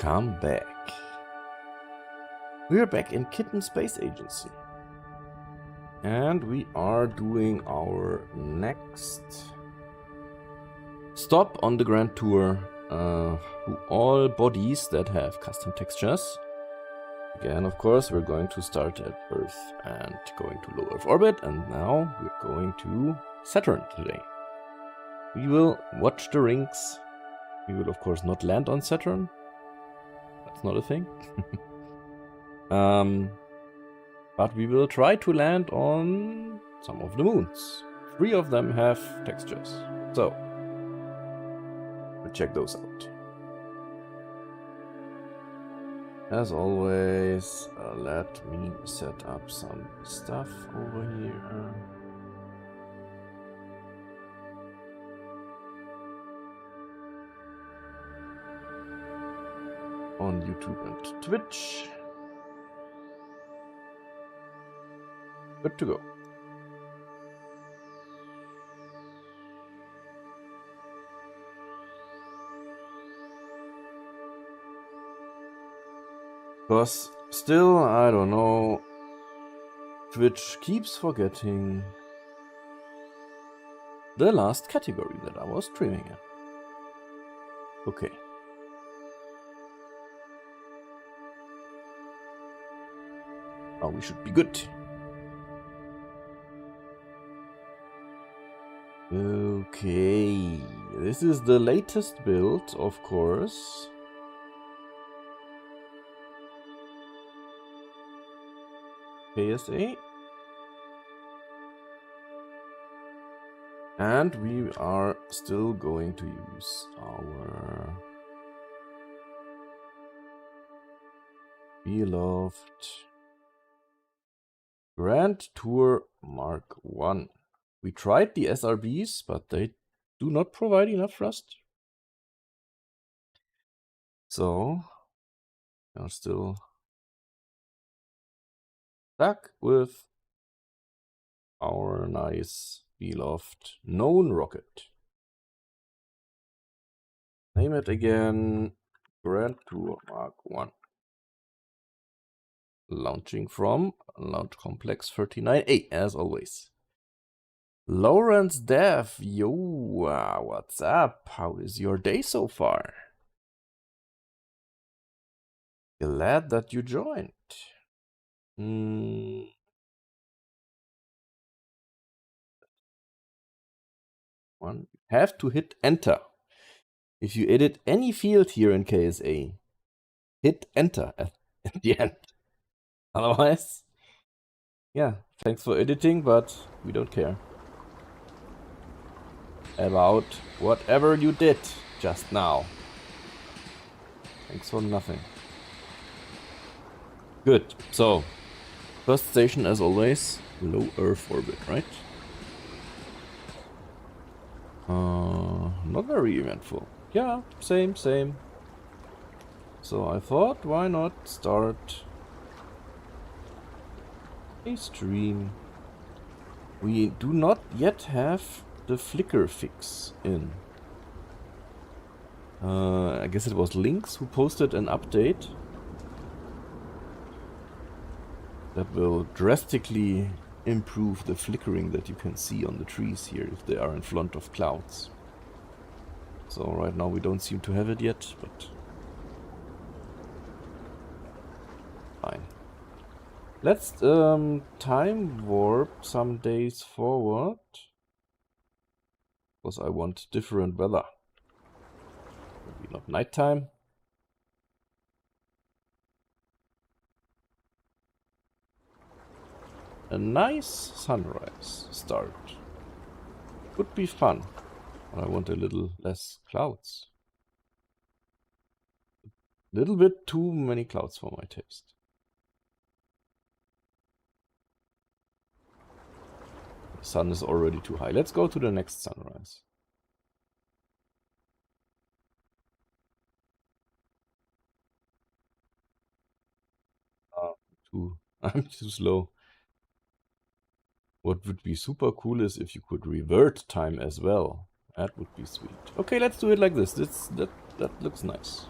Welcome back. We are back in Kitten Space Agency. And we are doing our next stop on the Grand Tour through all bodies that have custom textures. Again, of course, we're going to start at Earth and going to low Earth orbit, and now we're going to Saturn today. We will watch the rings. We will, of course, not land on Saturn. That's not a thing. But we will try to land on some of the moons. 3 of them have textures. So, we'll check those out. As always, let me set up some stuff over here. On YouTube and Twitch. Good to go. Because still, I don't know, Twitch keeps forgetting the last category that I was streaming in. Okay. Now we should be good. Okay, this is the latest build, of course. KSA. And we are still going to use our beloved Grand Tour Mark 1. We tried the SRBs, but they do not provide enough thrust. So, we are still stuck with our nice, beloved, known rocket. Name it again, Grand Tour Mark 1. Launching from Launch Complex 39A, as always. Lawrence Dev, yo, what's up? How is your day so far? Glad that you joined. One, have to hit enter. If you edit any field here in KSA, hit enter at the end. Otherwise, yeah, thanks for editing, but we don't care about whatever you did just now. Thanks for nothing. Good. So, first station, as always, low Earth orbit, right? Not very eventful. Yeah, same. So I thought, why not start a stream? We do not yet have the flicker fix in. I guess it was Lynx who posted an update that will drastically improve the flickering that you can see on the trees here if they are in front of clouds. So right now we don't seem to have it yet, but fine. Let's time warp some days forward, because I want different weather. Maybe not nighttime. A nice sunrise start. Could be fun. I want a little less clouds. A little bit too many clouds for my taste. The sun is already too high. Let's go to the next sunrise. I'm too slow. What would be super cool is if you could revert time as well. That would be sweet. Okay, let's do it like this. That looks nice.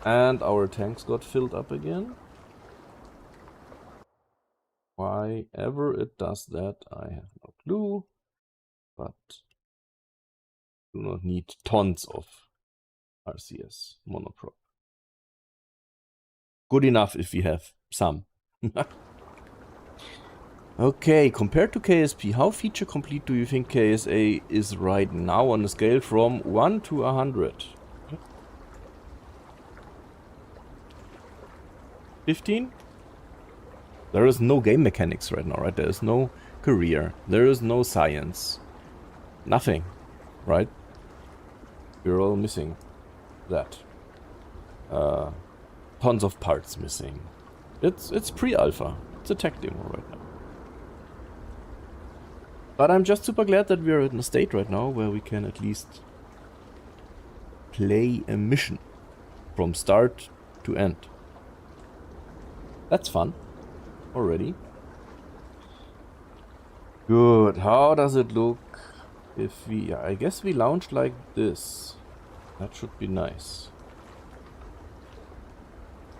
And our tanks got filled up again. Why ever it does that, I have no clue. But do not need tons of RCS monoprop. Good enough if we have some. Okay, compared to KSP, how feature complete do you think KSA is right now on a scale from 1 to 100? 15? There is no game mechanics right now, right? There is no career. There is no science. Nothing, right? We're all missing that. Tons of parts missing. It's pre-alpha. It's a tech demo right now. But I'm just super glad that we're in a state right now where we can at least play a mission from start to end. That's fun already. Good. How does it look if we... I guess we launch like this. That should be nice.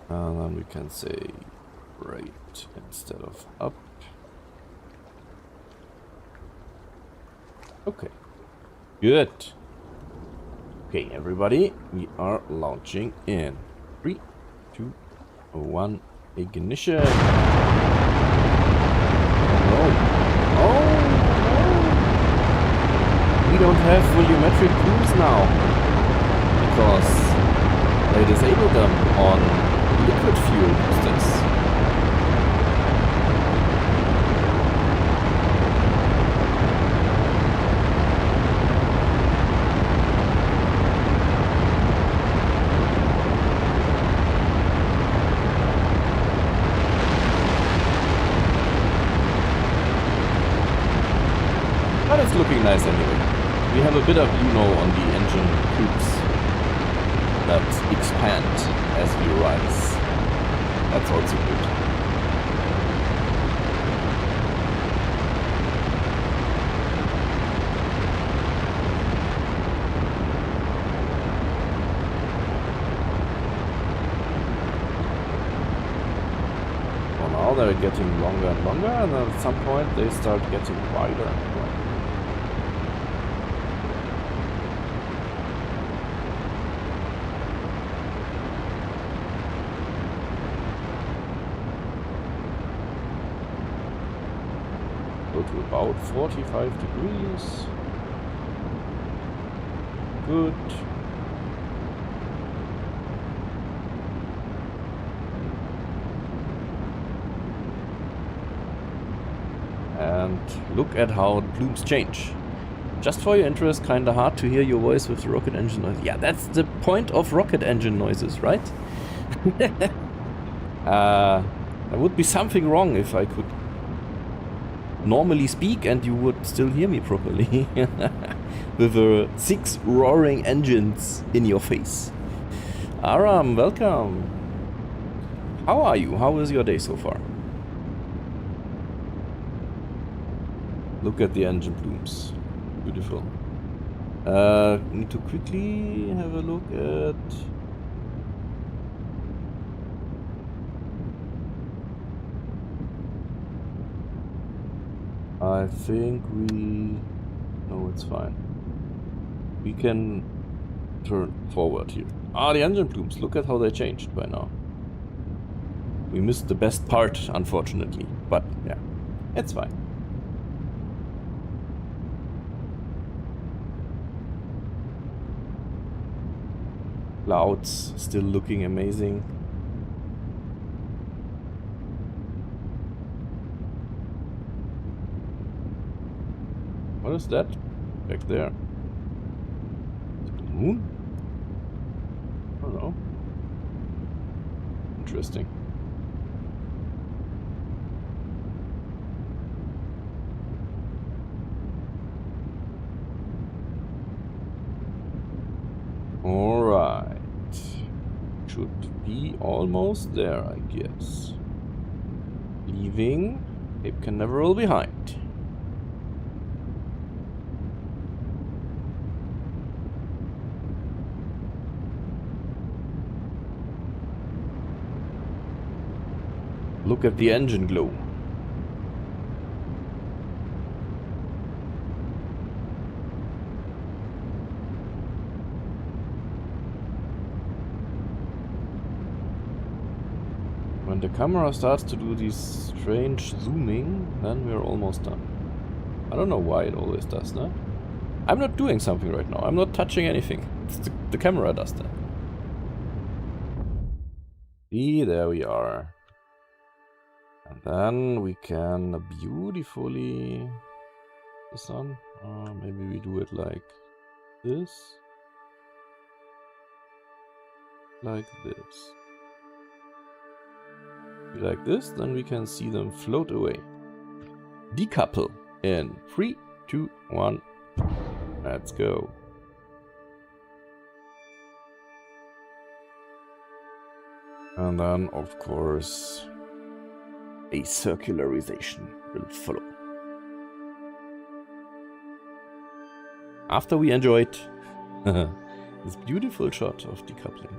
And then we can say right instead of up. Okay. Good. Okay, everybody, we are launching in 3, 2, 1, ignition. Oh, oh, we don't have volumetric clues now because they disabled them on liquid fuel boosters. But it's looking nice anyway. We have a bit of on the engine tubes that expand as we rise. That's also good. Well, now they're getting longer and longer, and then at some point they start getting wider and wider. To about 45 degrees. Good. And look at how the plumes change. Just for your interest, kinda hard to hear your voice with the rocket engine noise. Yeah, that's the point of rocket engine noises, right? There would be something wrong if I could normally speak and you would still hear me properly. With 6 roaring engines in your face. Aram, welcome. How are you? How is your day so far? Look at the engine plumes. Beautiful. Need to quickly have a look at... I think we... No, it's fine. We can turn forward here. Ah, the engine plumes. Look at how they changed by now. We missed the best part, unfortunately. But, yeah. It's fine. Clouds still looking amazing. What is that back there? Is it the moon? I don't know. Interesting. Alright. Should be almost there, I guess. Leaving Cape Canaveral behind. Look at the engine glow. When the camera starts to do this strange zooming, then we're almost done. I don't know why it always does that. I'm not doing something right now. I'm not touching anything. It's the camera does that. See, there we are. And then we can beautifully... The sun? Maybe we do it like this. Like this. Like this, then we can see them float away. Decouple in 3, 2, 1. Let's go. And then, of course, a circularization will follow. After we enjoyed this beautiful shot of decoupling.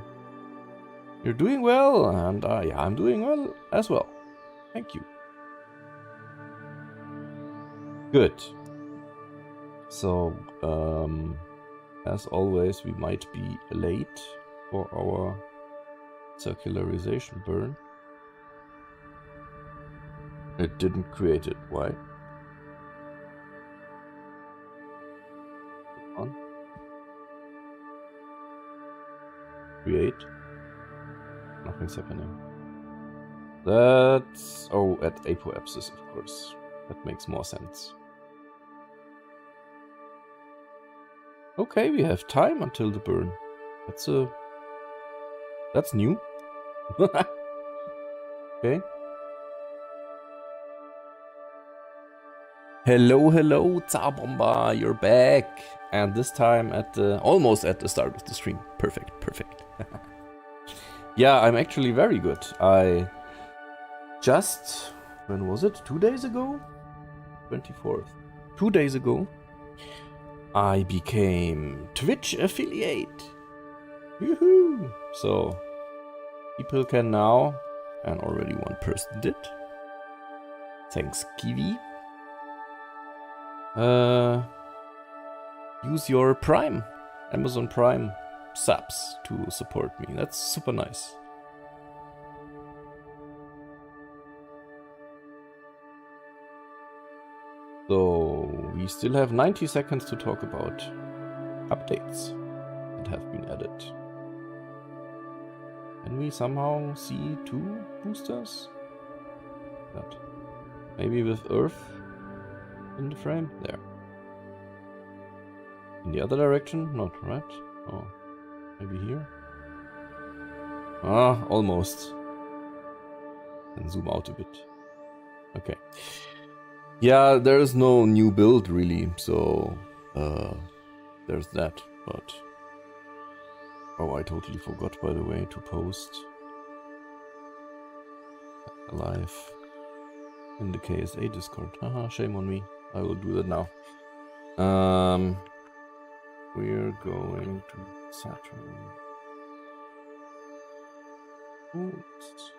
You're doing well, and yeah, I'm doing well as well. Thank you. Good. So, as always, we might be late for our circularization burn. It didn't create it. Why? On. Create. Nothing's happening. That's... Oh, at apoapsis, of course. That makes more sense. Okay, we have time until the burn. That's new. Okay. Hello, hello, Zarbomba, you're back. And this time at the... almost at the start of the stream. Perfect, perfect. Yeah, I'm actually very good. I just... when was it? 2 days ago? 24th. 2 days ago, I became Twitch affiliate. Woohoo! So, people can now, and already one person did, thanks Kiwi, use your Prime, Amazon Prime subs to support me. That's super nice. So we still have 90 seconds to talk about updates that have been added. Can we somehow see 2 boosters? That. Maybe with Earth in the frame? There. In the other direction? Not, right? Oh. Maybe here? Ah, almost. And zoom out a bit. Okay. Yeah, there is no new build really, so there's that, but... Oh, I totally forgot, by the way, to post live in the KSA Discord. Haha, shame on me. I will do that now. We're going to Saturn. Oops.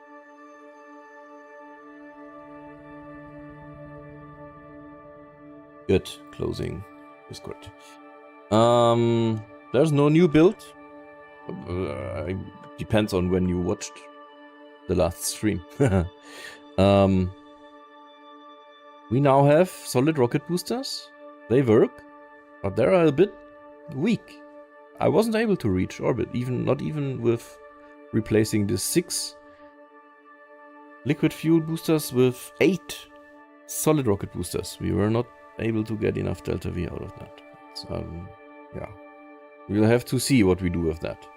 Good, closing Discord. There's no new build. Depends on when you watched the last stream. We now have solid rocket boosters. They work, but they are a bit weak. I wasn't able to reach orbit, not even with replacing the 6 liquid fuel boosters with 8 solid rocket boosters. We were not able to get enough delta V out of that. So, yeah. We'll have to see what we do with that.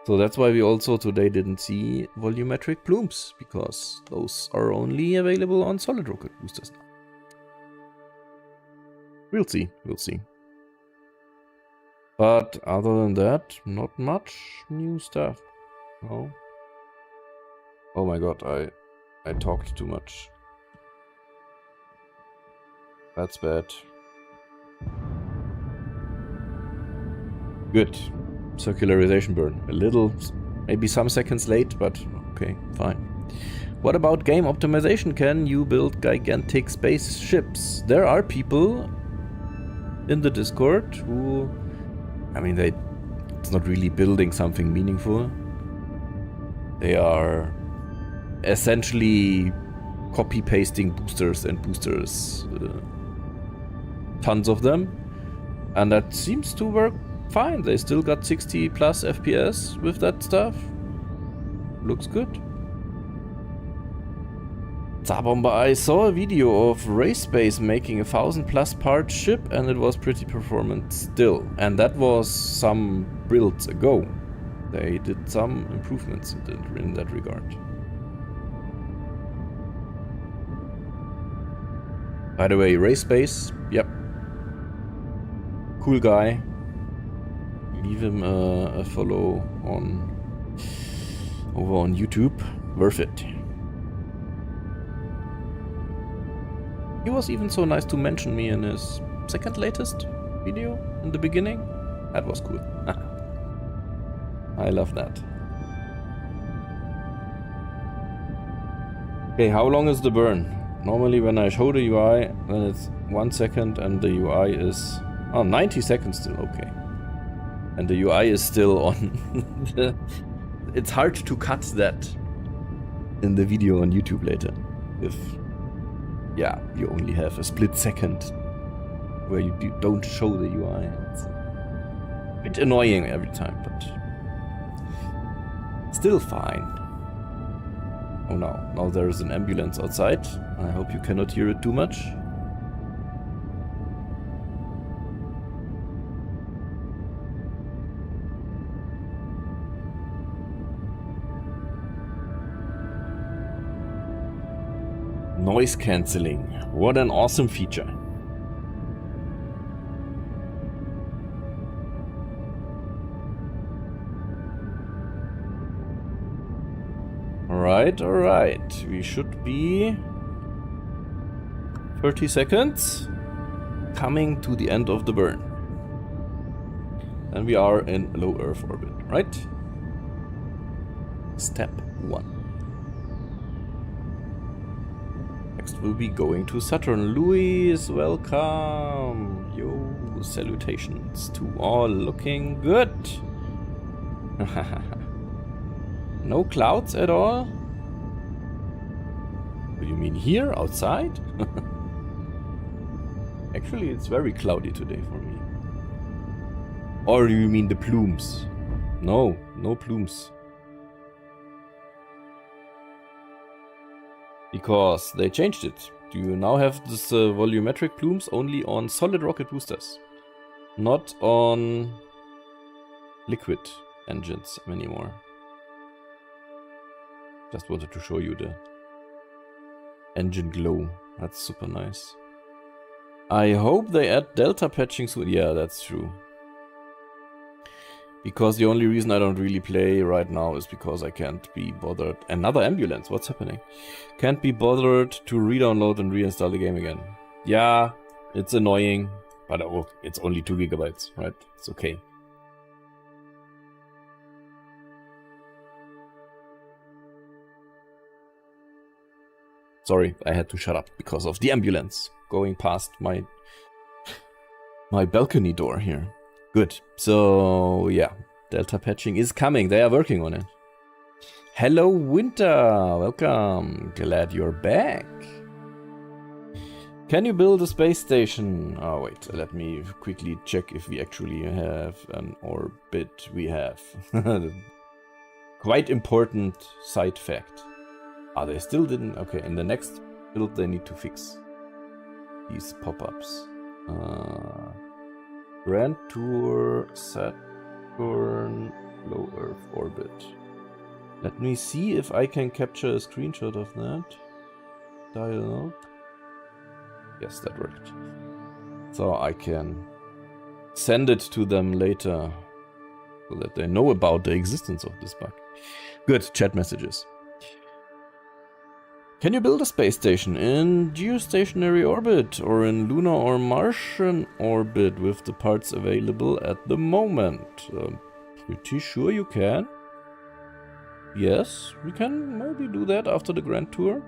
So that's why we also today didn't see volumetric plumes, because those are only available on solid rocket boosters now. We'll see, we'll see. But other than that, not much new stuff. No. Oh my god, I talked too much. That's bad. Good. Circularization burn. A little, maybe some seconds late, but okay, fine. What about game optimization? Can you build gigantic spaceships? There are people in the Discord who, I mean, it's not really building something meaningful. They are essentially copy-pasting boosters and boosters. Tons of them. And that seems to work fine. They still got 60 plus FPS with that stuff. Looks good. Zabomba, I saw a video of Rayspace making a 1000+ part ship and it was pretty performant still. And that was some builds ago. They did some improvements in that regard. By the way, Rayspace, yep. Cool guy. Leave him a follow over on YouTube. Worth it. He was even so nice to mention me in his second latest video in the beginning. That was cool. I love that. Okay, how long is the burn? Normally when I show the UI, then it's 1 second and the UI is... Oh, 90 seconds still, okay. And the UI is still on. It's hard to cut that in the video on YouTube later. If, yeah, you only have a split second where you don't show the UI. It's a bit annoying every time, but still fine. Oh no, now there is an ambulance outside. I hope you cannot hear it too much. Noise cancelling. What an awesome feature. Alright. We should be 30 seconds coming to the end of the burn. And we are in low Earth orbit, right? Step 1. Next we'll be going to Saturn. Luis, welcome. Yo, salutations to all. Looking good. No clouds at all? What do you mean here, outside? Actually, it's very cloudy today for me. Or do you mean the plumes? No, no plumes. Because they changed it. Do you now have this volumetric plumes only on solid rocket boosters? Not on liquid engines anymore. Just wanted to show you the engine glow. That's super nice. I hope they add delta patching soon. Yeah, that's true. Because the only reason I don't really play right now is because I can't be bothered. Another ambulance, what's happening? Can't be bothered to re-download and reinstall the game again. Yeah, it's annoying, but oh, it's only 2 gigabytes, right? It's okay. Sorry, I had to shut up because of the ambulance going past my balcony door here. Good. So, yeah. Delta patching is coming. They are working on it. Hello, Winter. Welcome. Glad you're back. Can you build a space station? Oh, wait. Let me quickly check if we actually have an orbit. We have. Quite important side fact. Ah, they still didn't. Okay, in the next build, they need to fix these pop-ups. Grand Tour, Saturn, low Earth orbit. Let me see if I can capture a screenshot of that. Dial. Yes, that worked. So I can send it to them later so that they know about the existence of this bug. Good, chat messages. Can you build a space station in geostationary orbit or in lunar or Martian orbit with the parts available at the moment? Pretty sure you can. Yes, we can maybe do that after the Grand Tour.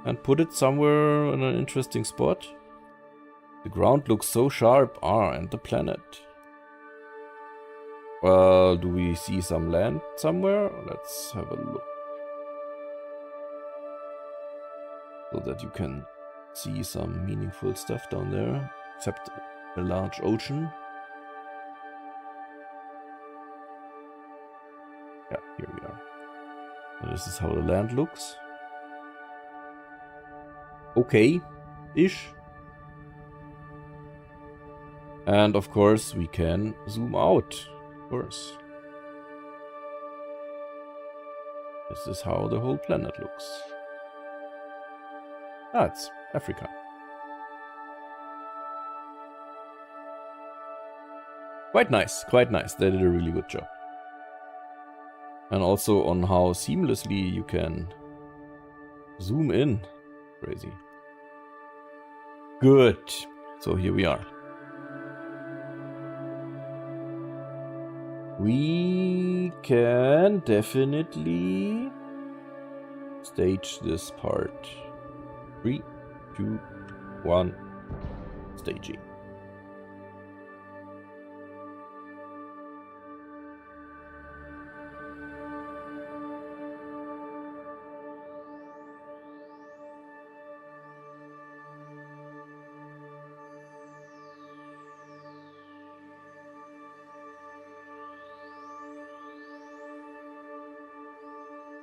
And put it somewhere in an interesting spot. The ground looks so sharp. And the planet. Well, do we see some land somewhere? Let's have a look. So that you can see some meaningful stuff down there. Except a large ocean. Yeah, here we are. So this is how the land looks. Okay-ish. And of course we can zoom out. Of course. This is how the whole planet looks. It's Africa. Quite nice, quite nice. They did a really good job. And also on how seamlessly you can zoom in. Crazy. Good. So here we are. We can definitely stage this part. 3, 2, 1, staging.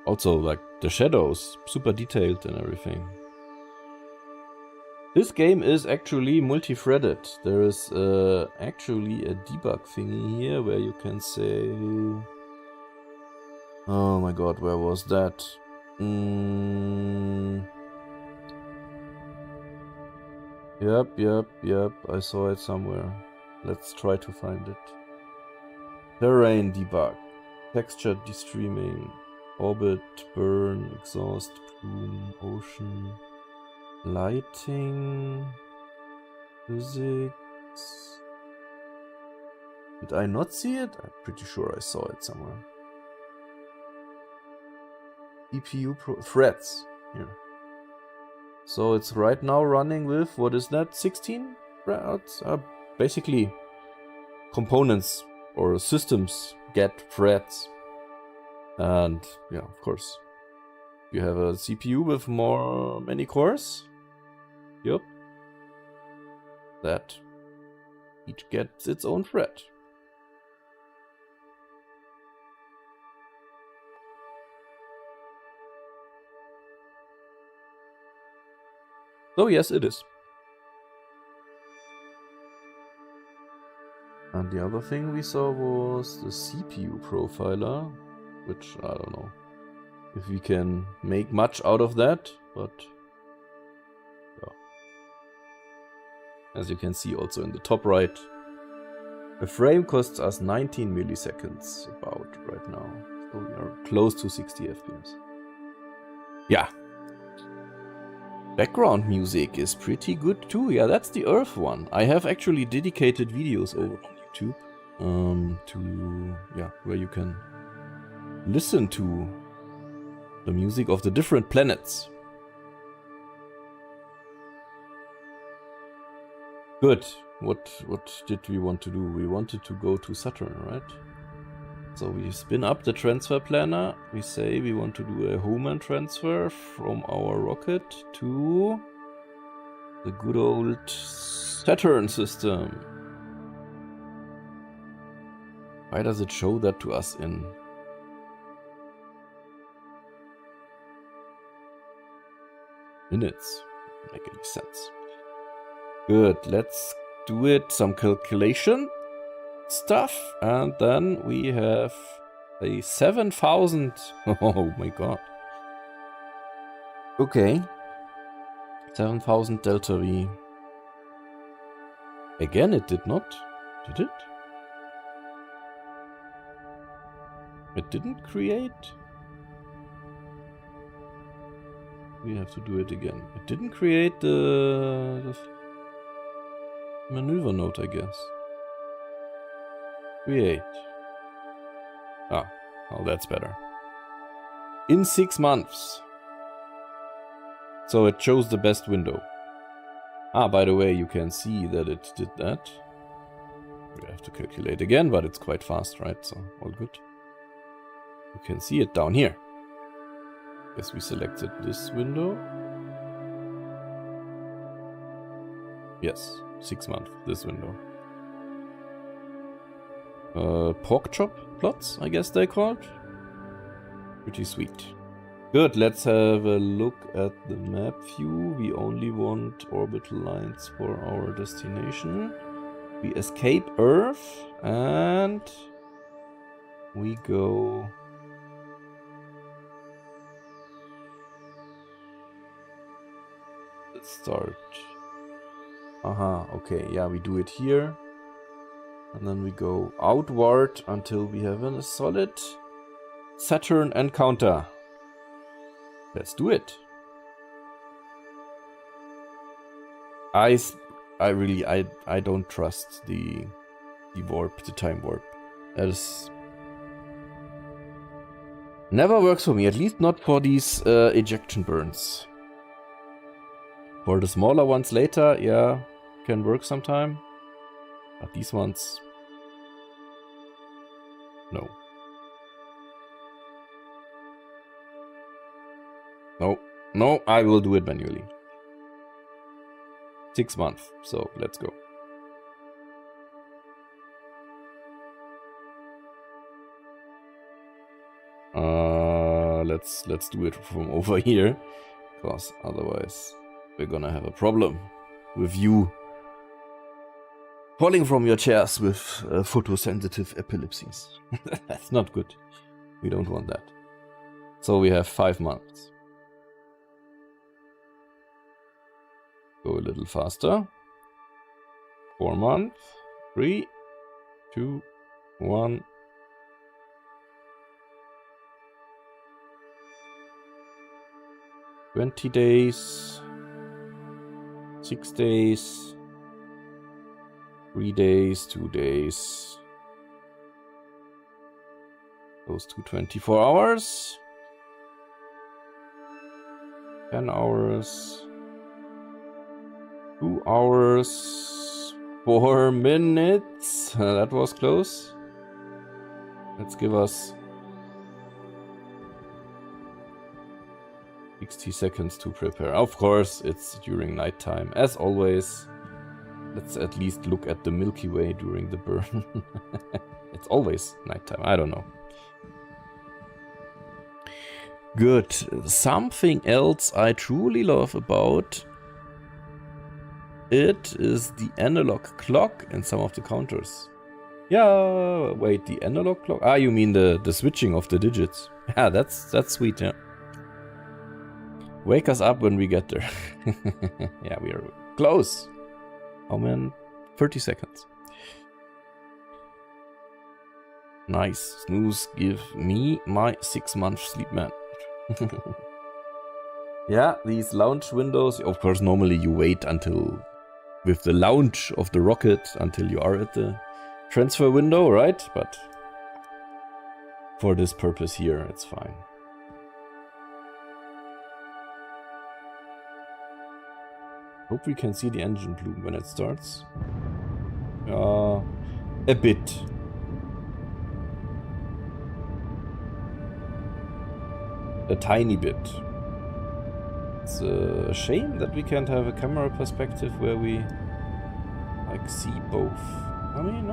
Also, like, the shadows, super detailed and everything. This game is actually multi-threaded. There is actually a debug thingy here where you can say... Oh my god, where was that? Yep, I saw it somewhere. Let's try to find it. Terrain debug. Texture destreaming. Orbit, burn, exhaust, plume, ocean, lighting, physics. Did I not see it? I'm pretty sure I saw it somewhere. CPU threads here. So it's right now running with, what is that, 16 threads? Basically components or systems get threads. And yeah, of course, you have a CPU with many cores. Yep. That each gets its own thread. So yes, it is. And the other thing we saw was the CPU profiler, which I don't know if we can make much out of that, but yeah. As you can see also in the top right, a frame costs us 19 milliseconds about right now. So we are close to 60 FPS. Yeah. Background music is pretty good too. Yeah, that's the Earth one. I have actually dedicated videos over on YouTube where you can listen to the music of the different planets. Good. What did we want to do? We wanted to go to Saturn, right? So we spin up the transfer planner. We say we want to do a Hohmann transfer from our rocket to the good old Saturn system. Why does it show that to us in minutes? Doesn't make any sense. Good, let's do it. Some calculation stuff, and then we have a 7,000. Oh my god. Okay. 7,000 delta V. Again, it did not. Did it? It didn't create. We have to do it again. It didn't create the maneuver node, I guess. Create. Oh, that's better. In 6 months. So it chose the best window. Ah, by the way, you can see that it did that. We have to calculate again, but it's quite fast, right? So, all good. You can see it down here. Guess we selected this window. Yes, 6 months, this window. Pork chop plots, I guess they're called. Pretty sweet. Good, let's have a look at the map view. We only want orbital lines for our destination. We escape Earth and we go... Let's start. Aha, okay, yeah, we do it here. And then we go outward until we have a solid Saturn encounter. Let's do it. I don't trust the warp, the time warp. That is never works for me, at least not for these ejection burns. For the smaller ones later, yeah, can work sometime. But these ones, no. No, I will do it manually. 6 months, so let's go. Let's do it from over here, because otherwise we're gonna have a problem with you falling from your chairs with photosensitive epilepsies. That's not good. We don't want that. So we have 5 months. Go a little faster. 4 months. 3, 2, 1. $20 days. 6 days. 3 days, 2 days. Goes to 24 hours. 10 hours. 2 hours. 4 minutes. That was close. Let's give us 60 seconds to prepare. Of course, it's during nighttime, as always. Let's at least look at the Milky Way during the burn. It's always nighttime. I don't know. Good. Something else I truly love about it is the analog clock and some of the counters. Yeah, wait, the analog clock? Ah, you mean the switching of the digits. Yeah, that's sweet, yeah. Wake us up when we get there. Yeah, we are close. Oh man, 30 seconds. Nice. Snooze, give me my 6 month sleep, man. Yeah, these launch windows, of course, normally you wait until, with the launch of the rocket, until you are at the transfer window, right? But for this purpose here, it's fine. Hope we can see the engine bloom when it starts. A bit. A tiny bit. It's a shame that we can't have a camera perspective where we like see both. I mean,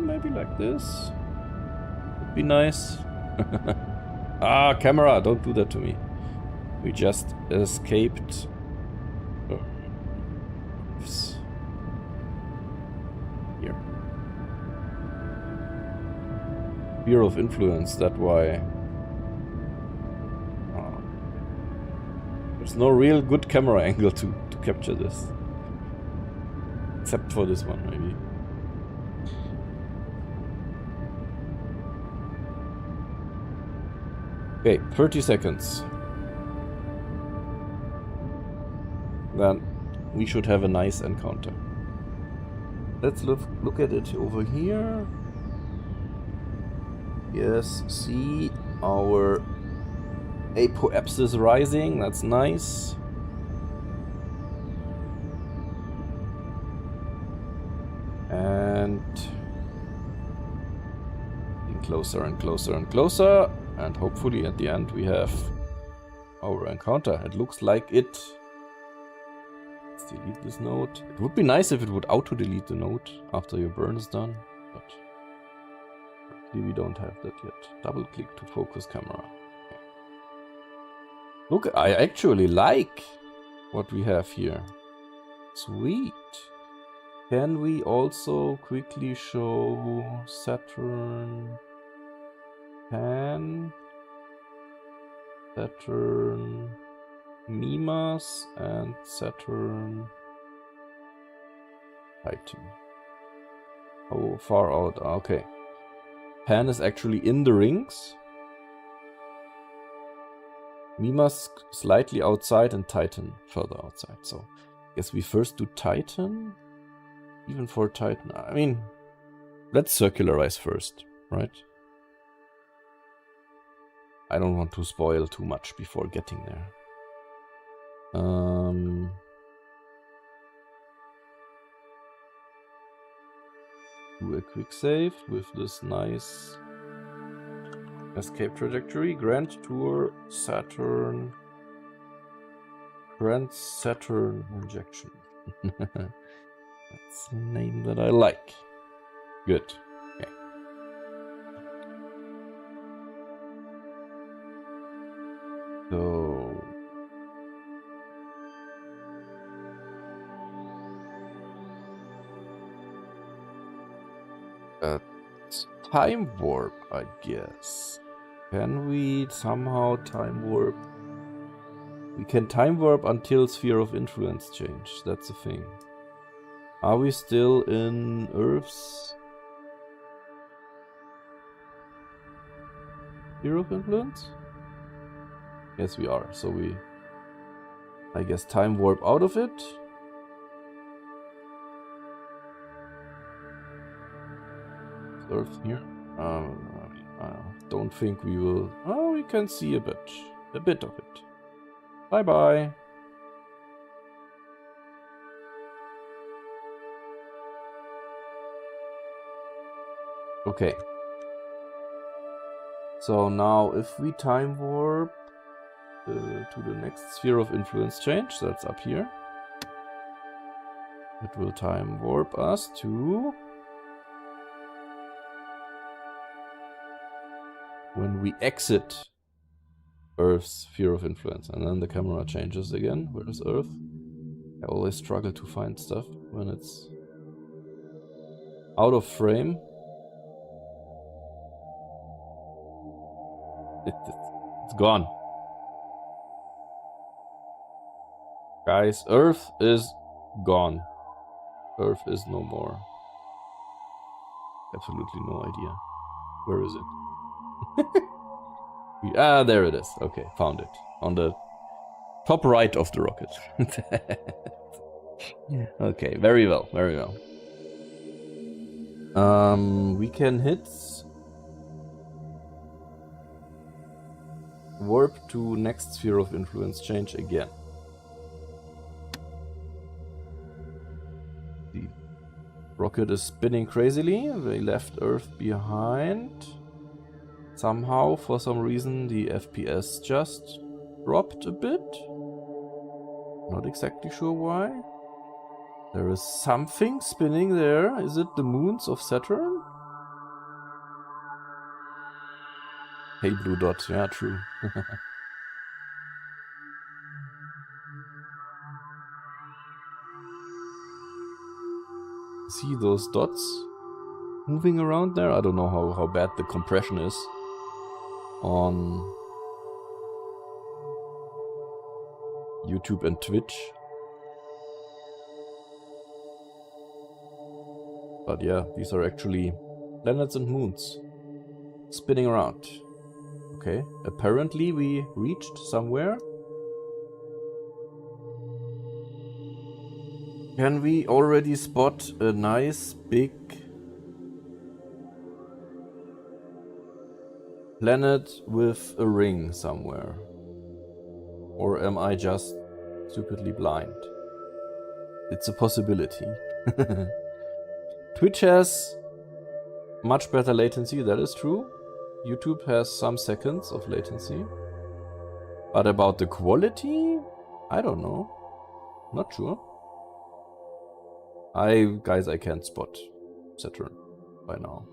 maybe like this. Would be nice. Ah, camera, don't do that to me. We just escaped. Here. Fear of influence, that's why. There's no real good camera angle to capture this. Except for this one, maybe. Okay, 30 seconds. Then we should have a nice encounter. Let's look at it over here. Yes, see our apoapsis rising. That's nice. And getting closer and closer and closer. And hopefully at the end we have our encounter. It looks like it. Let's delete this node. It would be nice if it would auto-delete the node after your burn is done. But we don't have that yet. Double click to focus camera. Okay. Look, I actually like what we have here. Sweet. Can we also quickly show Saturn, Pan, Saturn, Mimas, and Saturn, Titan? How far out? Okay. Pan is actually in the rings. Mimas slightly outside and Titan further outside. So I guess we first do Titan. Even for Titan, I mean, let's circularize first, right? I don't want to spoil too much before getting there. Do a quick save with this nice escape trajectory. Grand Tour Saturn. Grand Saturn injection. That's a name that I like. Good. Okay. So time warp, I guess. Can we somehow time warp? We can time warp until sphere of influence change. That's the thing. Are we still in Earth's sphere of influence? Yes, we are. So we, I guess, time warp out of it. Is Earth here? I don't think we will. Oh, we can see a bit of it. Bye bye. Okay. So now if we time warp to the next sphere of influence change, that's up here. It will time warp us to when we exit Earth's sphere of influence, and then the camera changes again. Where is Earth? I always struggle to find stuff when it's out of frame. It's gone. Guys, Earth is gone. Earth is no more. Absolutely no idea. Where is it? There it is. Okay, found it. On the top right of the rocket. Okay, very well, very well. We can hit warp to next sphere of influence change again. The rocket is spinning crazily. They left Earth behind. Somehow, for some reason, the FPS just dropped a bit. Not exactly sure why. There is something spinning there. Is it the moons of Saturn? Hey, blue dot. Yeah, true. See those dots moving around there? I don't know how bad the compression is on YouTube and Twitch. But yeah, these are actually planets and moons spinning around. Okay, apparently we reached somewhere. Can we already spot a nice big planet with a ring somewhere. Or am I just stupidly blind? It's a possibility. Twitch has much better latency, that is true. YouTube has some seconds of latency. But about the quality, I don't know. Not sure. Guys, I can't spot Saturn by now.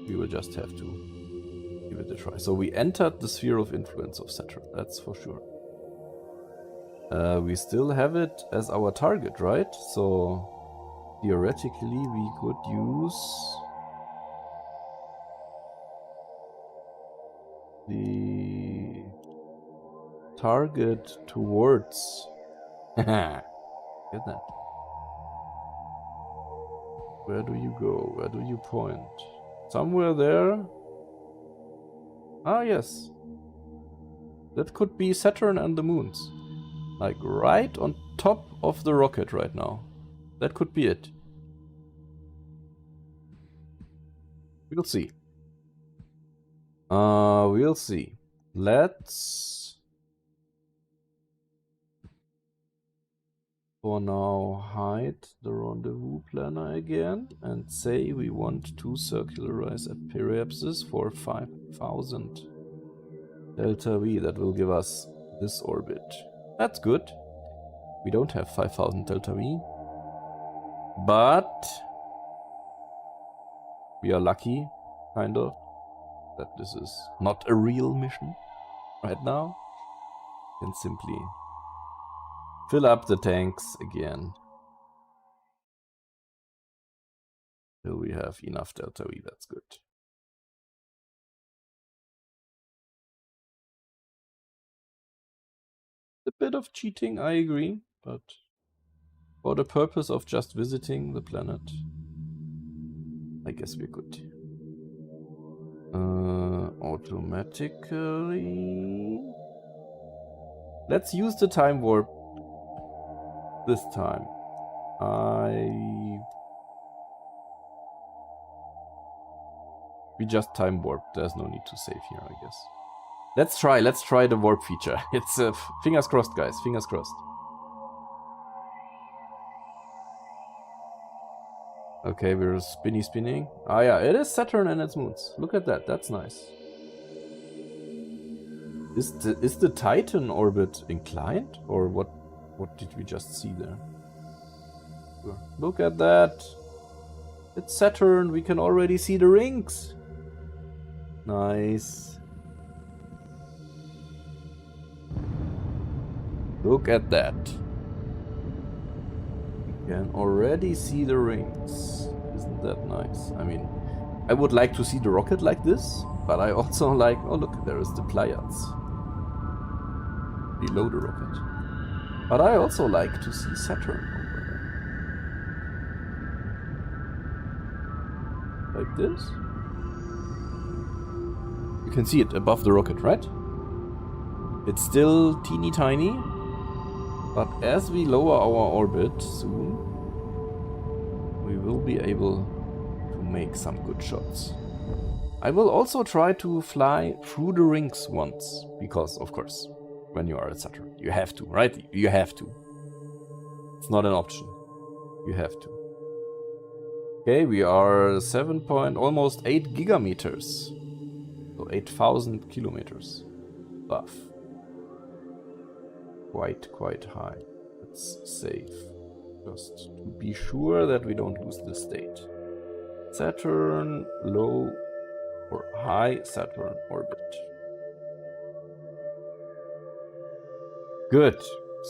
We will just have to give it a try. So we entered the sphere of influence of Saturn, that's for sure. We still have it as our target, right? So theoretically we could use the target towards... Get that. Where do you go? Where do you point? Somewhere there? Ah, yes. That could be Saturn and the moons. Like right on top of the rocket right now. That could be it. We'll see. We'll see. Let's... for now hide the rendezvous planner again and say we want to circularize at periapsis for 5000 delta V. That will give us this orbit. That's good. We don't have 5000 delta V, but we are lucky, kind of, that this is not a real mission right now. And simply fill up the tanks again till we have enough delta V. That's good. A bit of cheating, I agree, but for the purpose of just visiting the planet, I guess we're good. Automatically... let's use the time warp this time. We just time warp. There's no need to save here, I guess. Let's try the warp feature. It's fingers crossed, guys. Fingers crossed. Okay, we're spinning. Ah, yeah, it is Saturn and its moons. Look at that. That's nice. Is the Titan orbit inclined, or what? What did we just see there? Look at that. It's Saturn. We can already see the rings. Nice. Look at that. We can already see the rings. Isn't that nice? I mean, I would like to see the rocket like this, but I also like... oh, look, there is the Pleiades below the rocket. But I also like to see Saturn over there. Like this. You can see it above the rocket, right? It's still teeny tiny, but as we lower our orbit soon, we will be able to make some good shots. I will also try to fly through the rings once, because, of course, when you are at Saturn, you have to, right? You have to. It's not an option. You have to. Okay, we are almost 8 gigameters. So 8,000 kilometers above. Quite high. It's safe. Just to be sure that we don't lose the state. Saturn, low or high Saturn orbit. Good.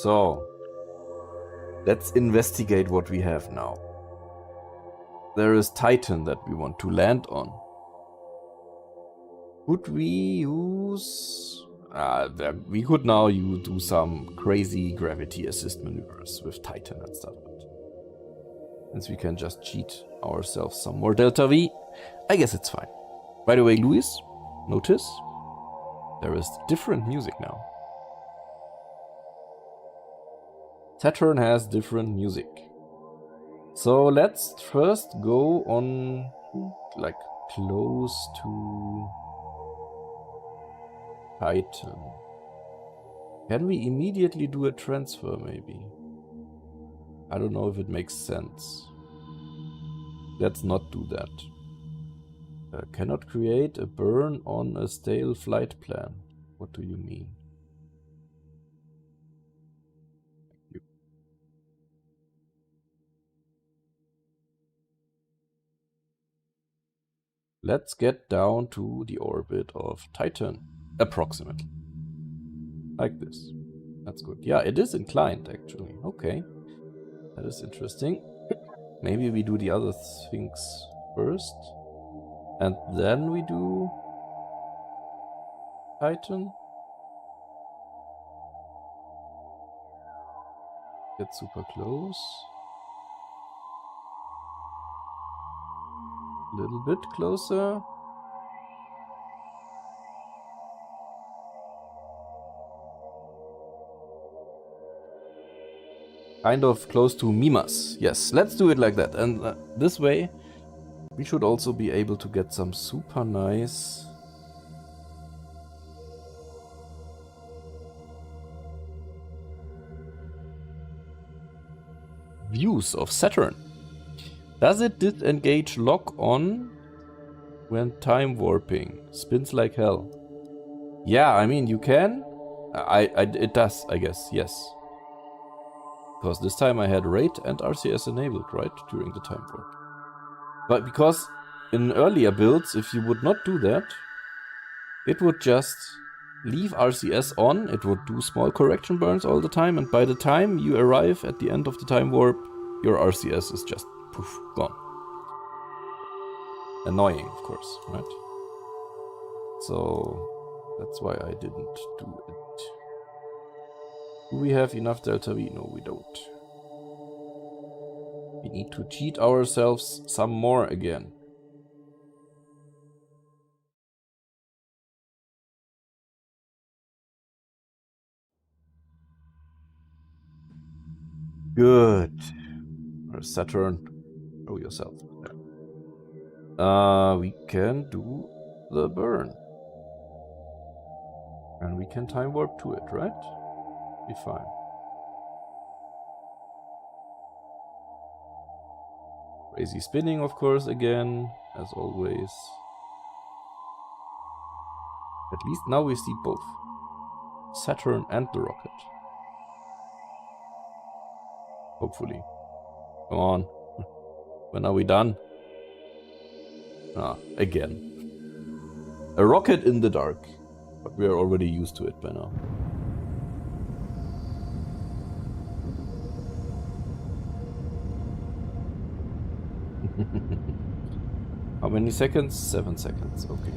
So, let's investigate what we have now. There is Titan that we want to land on. Could we use... we could now do some crazy gravity assist maneuvers with Titan and stuff. Since we can just cheat ourselves some more delta V, I guess it's fine. By the way, Luis, notice there is different music now. Saturn has different music. So let's first go on, like, close to Titan. Can we immediately do a transfer, maybe? I don't know if it makes sense. Let's not do that. Cannot create a burn on a stale flight plan. What do you mean? Let's get down to the orbit of Titan, approximately. Like this. That's good. Yeah, it is inclined, actually. Okay. That is interesting. Maybe we do the other things first. And then we do Titan. Get super close. A little bit closer. Kind of close to Mimas. Yes, let's do it like that. And this way, we should also be able to get some super nice views of Saturn. Does it disengage lock on when time warping? Spins like hell. Yeah, I mean, you can. It does, I guess, yes. Because this time I had rate and RCS enabled, right? During the time warp. But because in earlier builds, if you would not do that, it would just leave RCS on, it would do small correction burns all the time, and by the time you arrive at the end of the time warp, your RCS is just poof, gone. Annoying, of course, right? So that's why I didn't do it. Do we have enough Delta V? No, we don't. We need to cheat ourselves some more again. Good. Or Saturn, show yourself. We can do the burn. And we can time warp to it, right? Be fine. Crazy spinning, of course, again, as always. At least now we see both Saturn and the rocket. Hopefully. Come on. When are we done? Ah, again. A rocket in the dark. But we are already used to it by now. How many seconds? 7 seconds, okay.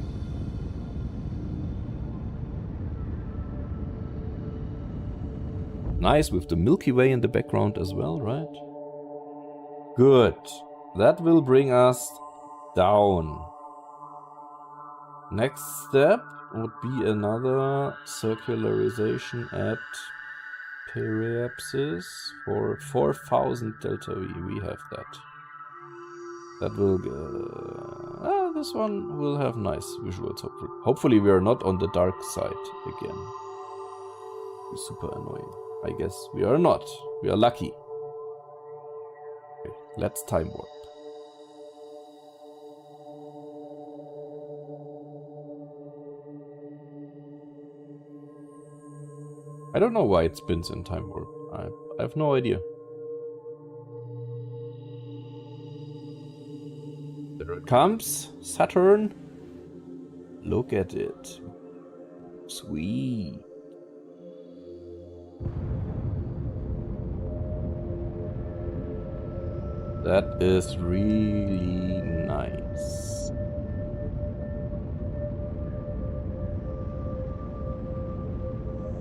Nice, with the Milky Way in the background as well, right? Good. That will bring us down. Next step would be another circularization at Periapsis for 4000 Delta V. We have that. That will... this one will have nice visuals, hopefully. Hopefully we are not on the dark side again. Be super annoying. I guess we are not. We are lucky. Okay, let's time warp. I don't know why it spins in time warp. I have no idea. There it comes. Saturn. Look at it. Sweet. That is really nice.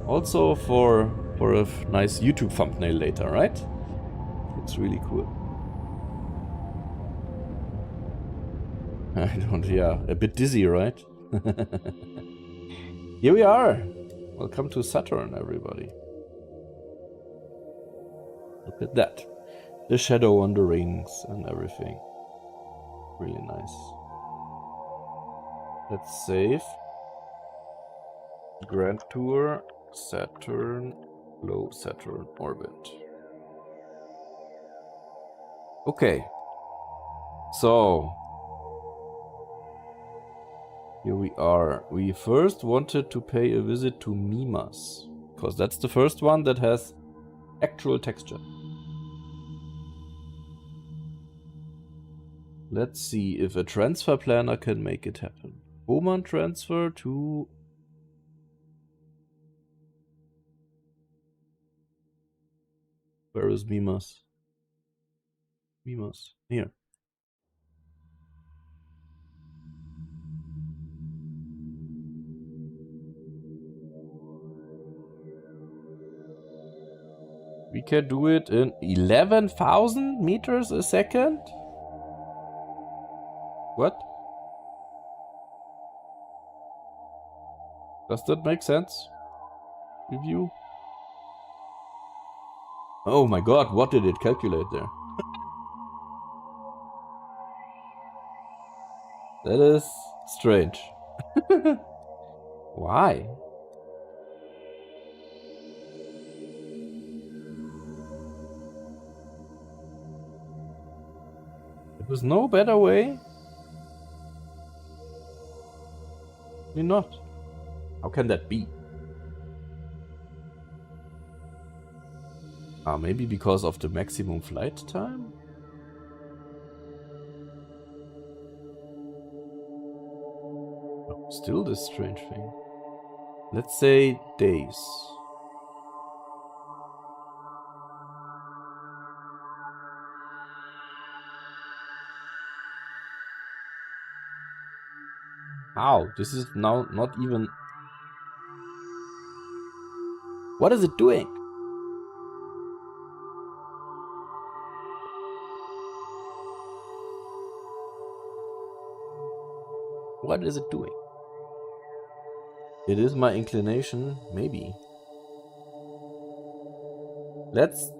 Also for a nice YouTube thumbnail later, right? Looks really cool. I don't, yeah, a bit dizzy, right? Here we are. Welcome to Saturn, everybody. Look at that. The shadow on the rings and everything. Really nice. Let's save. Grand Tour, Saturn, low Saturn orbit. Okay. So here we are. We first wanted to pay a visit to Mimas, because that's the first one that has actual texture. Let's see if a transfer planner can make it happen. Oman transfer to... Where is Mimas? Mimas. Here. We can do it in 11,000 meters a second? What? Does that make sense? Review? Oh my god, what did it calculate there? That is strange. Why? There was no better way? Maybe not. How can that be? Maybe because of the maximum flight time? No, still this strange thing. Let's say days. How? This is now not even... What is it doing? What is it doing? It is my inclination, maybe. Let's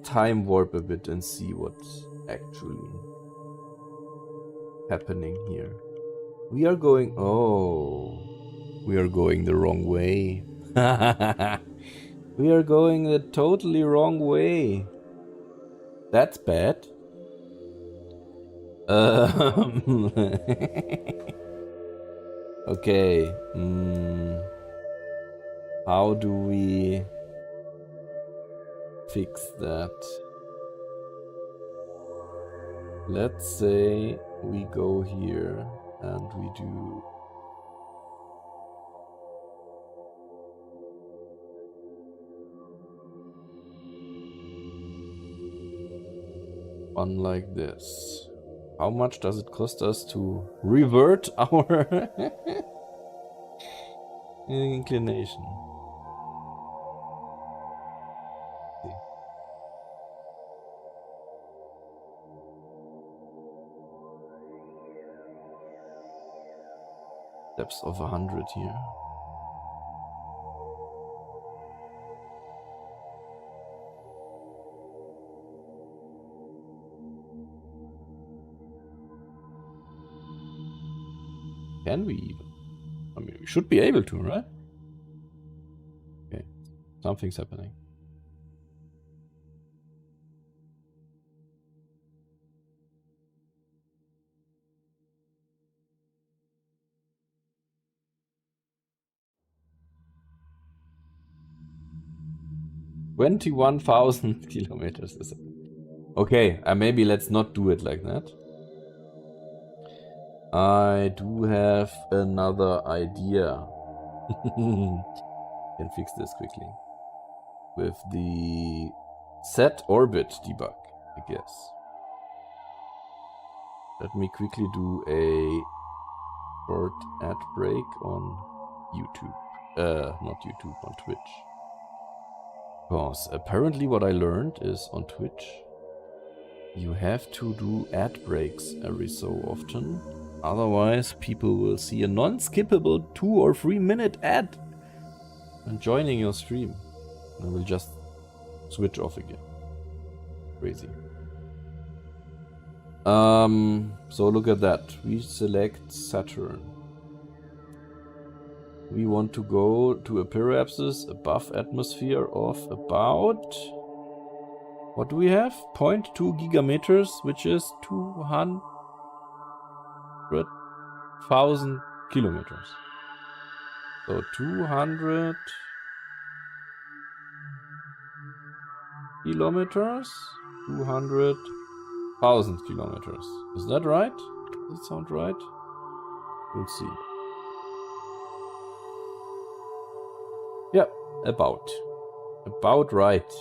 time warp a bit and see what's actually happening here. We are going... Oh... We are going the wrong way. We are going the totally wrong way. That's bad. Okay. How do we fix that? Let's say we go here and we do... one like this. How much does it cost us to revert our inclination? Depths of 100 here. Can we even? I mean, we should be able to, right? Okay, something's happening. $21,000 kilometers a second. Okay, maybe let's not do it like that. I do have another idea. Can fix this quickly. With the set orbit debug, I guess. Let me quickly do a short ad break on YouTube. Not YouTube, on Twitch. Because apparently what I learned is on Twitch, you have to do ad breaks every so often. Otherwise, people will see a non-skippable 2 or 3 minute ad when joining your stream. And will just switch off again. Crazy. So look at that. We select Saturn. We want to go to a periapsis above atmosphere of about... What do we have? 0.2 gigameters, which is 200,000 kilometers. So 200 kilometers, 200,000 kilometers. Is that right? Does it sound right? We'll see. Yeah, about. About right.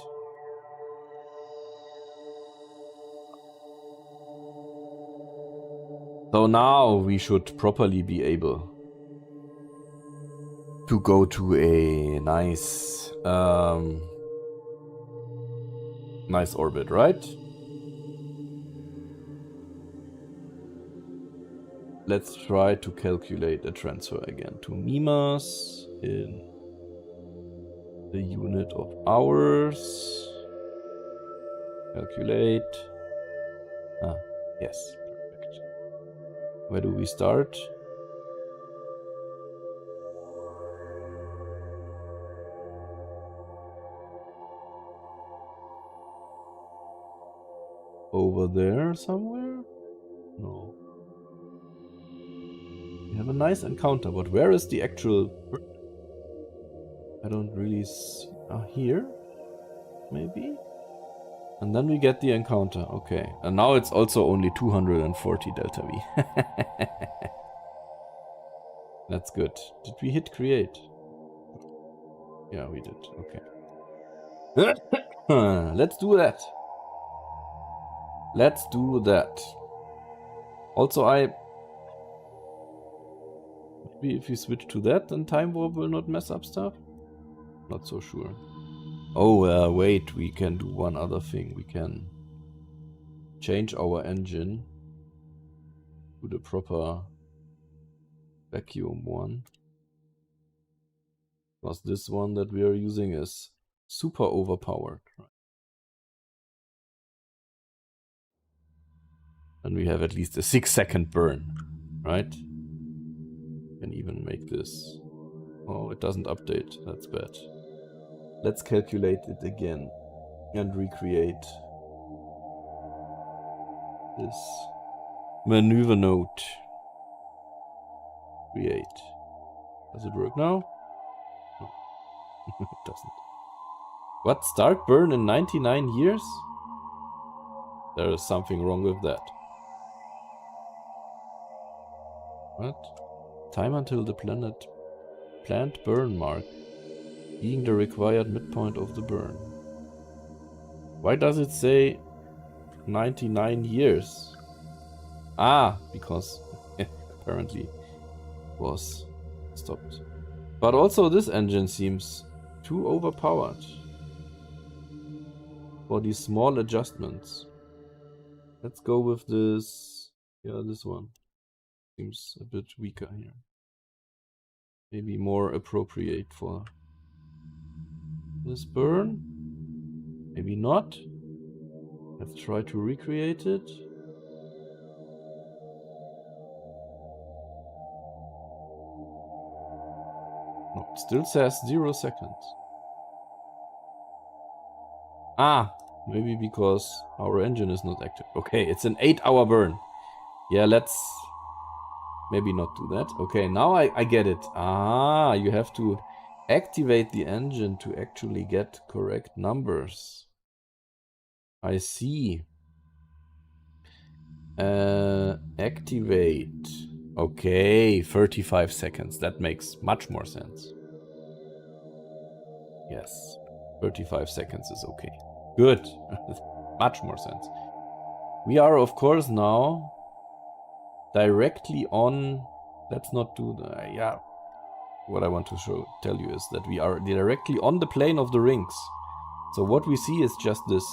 So now we should properly be able to go to a nice nice orbit, right? Let's try to calculate a transfer again to mimas in the unit of hours. Calculate. Ah, yes, perfect. Where do we start? Over there somewhere? No. We have a nice encounter, but where is the actual... I don't really see... here? Maybe? And then we get the encounter. Okay. And now it's also only 240 delta V. That's good. Did we hit create? Yeah, we did. Okay. Let's do that. Let's do that. Also, maybe if we switch to that, then Time Warp will not mess up stuff? Not so sure. Oh, wait, we can do one other thing. We can change our engine to the proper vacuum one. Because this one that we are using is super overpowered. And we have at least a 6-second burn, right? Can even make this. Oh, it doesn't update. That's bad. Let's calculate it again and recreate this maneuver node. Create. Does it work now? No, it doesn't. What? Start burn in 99 years? There is something wrong with that. What? Time until the plant burn mark, being the required midpoint of the burn. Why does it say 99 years? Ah, because apparently it was stopped. But also this engine seems too overpowered for these small adjustments. Let's go with this. Yeah, this one seems a bit weaker here. Maybe more appropriate for this burn. Maybe not. Let's try to recreate it. No, it still says 0 seconds. Ah, maybe because our engine is not active. Okay, it's an 8-hour burn. Yeah, let's maybe not do that. Okay, now I get it. Ah, you have to activate the engine to actually get correct numbers. I see. Activate. Okay, 35 seconds. That makes much more sense. Yes, 35 seconds is okay. Good. Much more sense. We are, of course, now directly on... Let's not do the... Yeah. What I want to tell you is that we are directly on the plane of the rings. So what we see is just this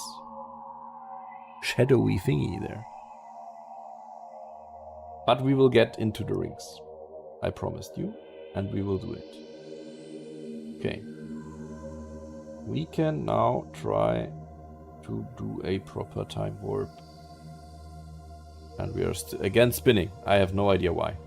shadowy thingy there. But we will get into the rings. I promised you. And we will do it. Okay. We can now try to do a proper time warp. And we are again spinning. I have no idea why.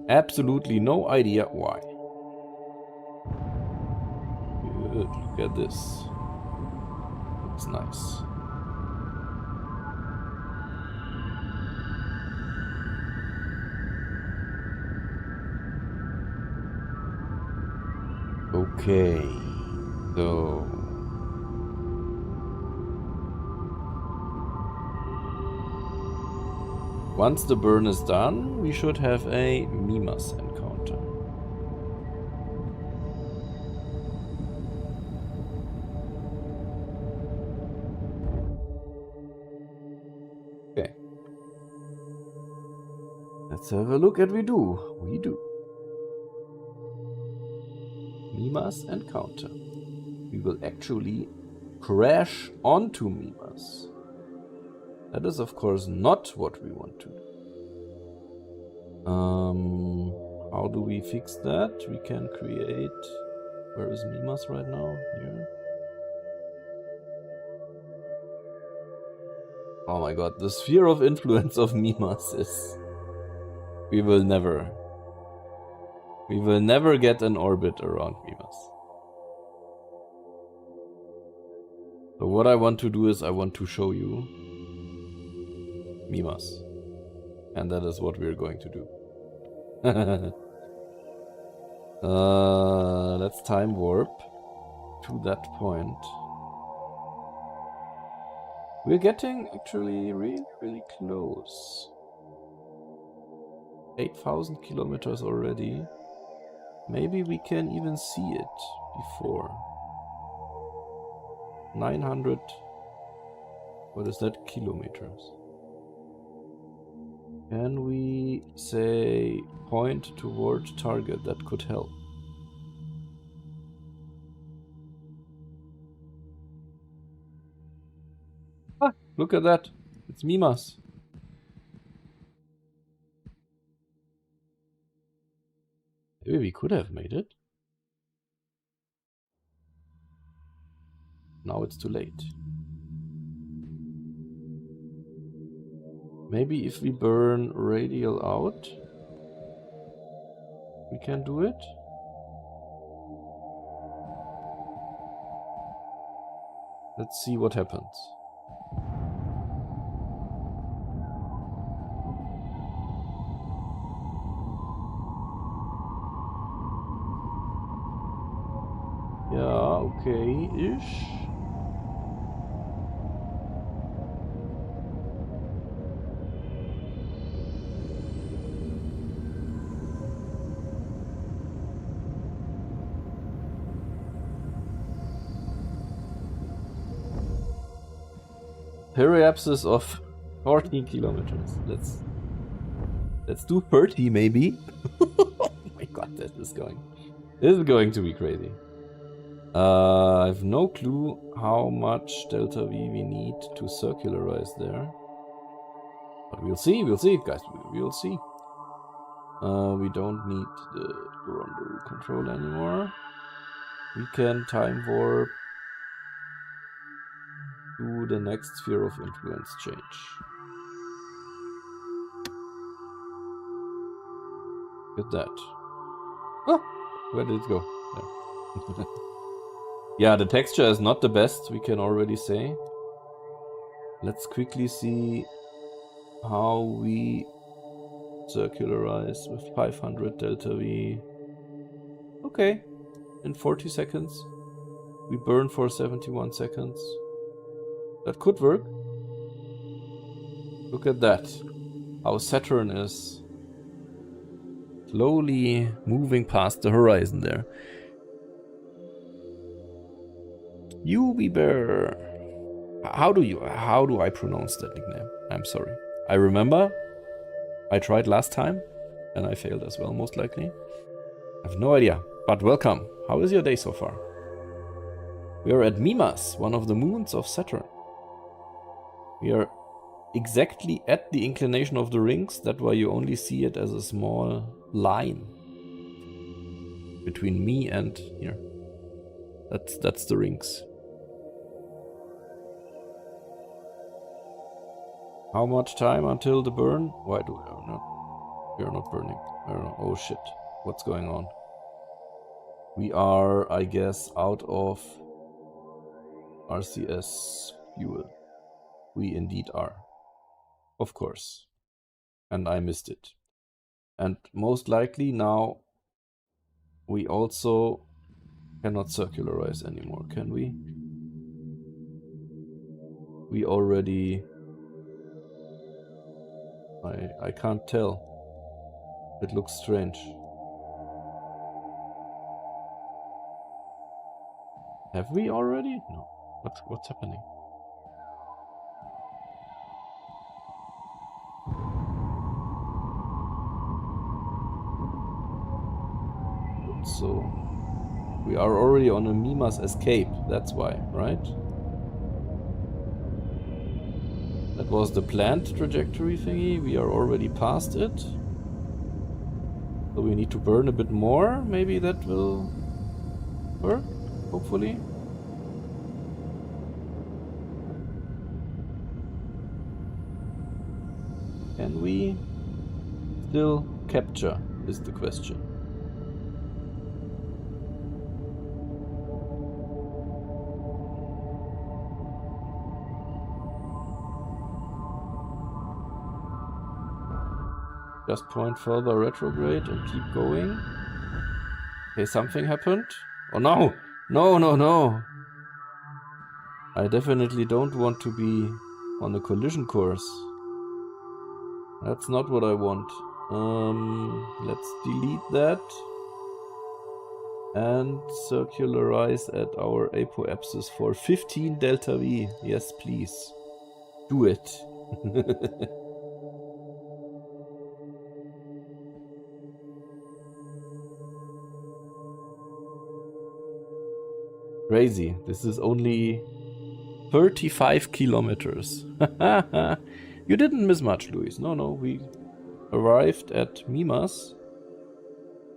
Absolutely no idea why. Good, look at this. Looks nice. Okay, so once the burn is done, we should have a Mimas encounter. Okay. Let's have a look at we do. We do. Mimas encounter. We will actually crash onto Mimas. That is, of course, not what we want to do. How do we fix that? We can create... Where is Mimas right now? Here. Oh my god, the sphere of influence of Mimas is... We will never get an orbit around Mimas. So what I want to do is I want to show you Mimas. And that is what we're going to do. Let's time warp to that point. We're getting actually really, really close. 8,000 kilometers already. Maybe we can even see it before. 900. What is that? Kilometers. Can we say point toward target? That could help. Ah, look at that. It's Mimas. Maybe we could have made it. Now it's too late. Maybe if we burn radial out, we can do it. Let's see what happens. Yeah, okay-ish. Periapsis of 14 kilometers. Let's do 30 maybe. Oh my god, this is going to be crazy. I have no clue how much delta V we need to circularize there. But we'll see, guys, we'll see. We don't need the rendezvous control anymore. We can time warp to the next sphere of influence change. Get that. Oh, where did it go? There. Yeah, the texture is not the best, we can already say. Let's quickly see how we circularize with 500 delta V. Okay, in 40 seconds. We burn for 71 seconds. That could work. Look at that. How Saturn is slowly moving past the horizon there. UV Bear. How do I pronounce that nickname? I'm sorry. I remember I tried last time and I failed as well, most likely. I have no idea, but welcome. How is your day so far? We are at Mimas, one of the moons of Saturn. We are exactly at the inclination of the rings. That's why you only see it as a small line between me and here. That's the rings. How much time until the burn? Why do I know? We are not burning. I don't know. Oh shit. What's going on? We are, I guess, out of RCS fuel. We indeed are. Of course. And I missed it. And most likely now we also cannot circularize anymore, can we? We already... I can't tell. It looks strange. Have we already? No. What's happening? So we are already on a Mimas escape. That's why, right? That was the planned trajectory thingy. We are already past it. So we need to burn a bit more. Maybe that will work, hopefully. Can we still capture is the question. Just point further retrograde and keep going. Okay, something happened. Oh no! No, no, no! I definitely don't want to be on a collision course. That's not what I want. Let's delete that. And circularize at our apoapsis for 15 delta V. Yes, please. Do it. Crazy. This is only 35 kilometers. You didn't miss much, Luis. No, no, we arrived at Mimas.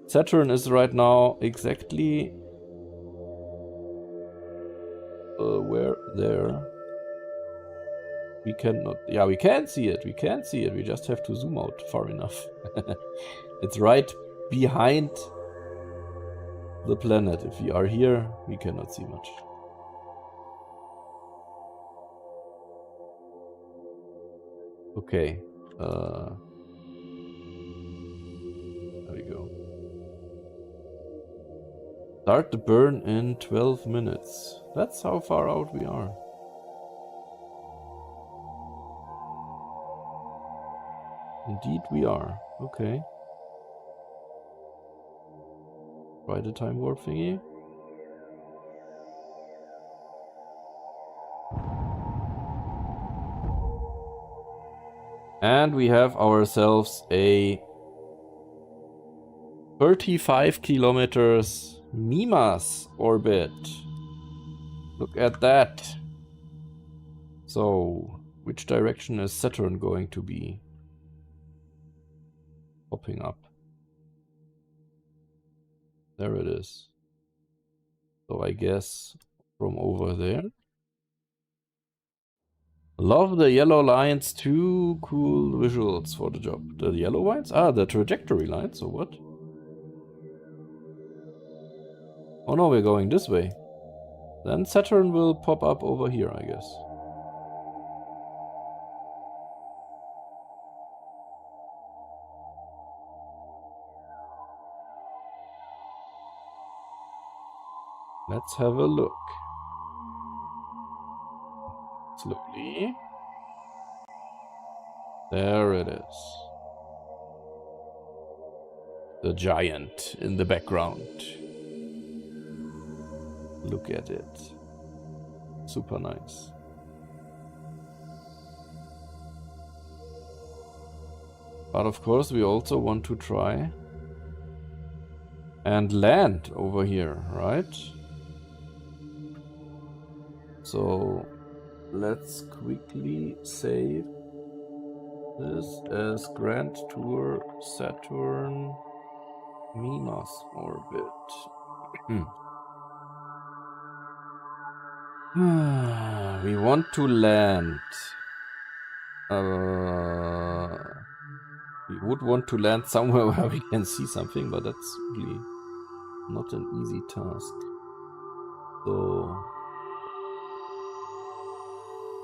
Saturn is right now exactly where? There. We cannot... Yeah, we can see it. We can see it. We just have to zoom out far enough. It's right behind the planet. If we are here, we cannot see much. Okay. There we go. Start the burn in 12 minutes. That's how far out we are. Indeed we are. Okay. Try the time warp thingy. And we have ourselves a 35 kilometers Mimas orbit. Look at that. So, which direction is Saturn going to be popping up? There it is. So I guess from over there. Love the yellow lines, too cool visuals for the job. The yellow lines? Ah, the trajectory lines, or what? Oh no, we're going this way. Then Saturn will pop up over here, I guess. Let's have a look. Slowly. There it is. The giant in the background. Look at it. Super nice. But of course we also want to try and land over here, right? So let's quickly save this as Grand Tour Saturn Mimas orbit. We want to land. We would want to land somewhere where we can see something, but that's really not an easy task. So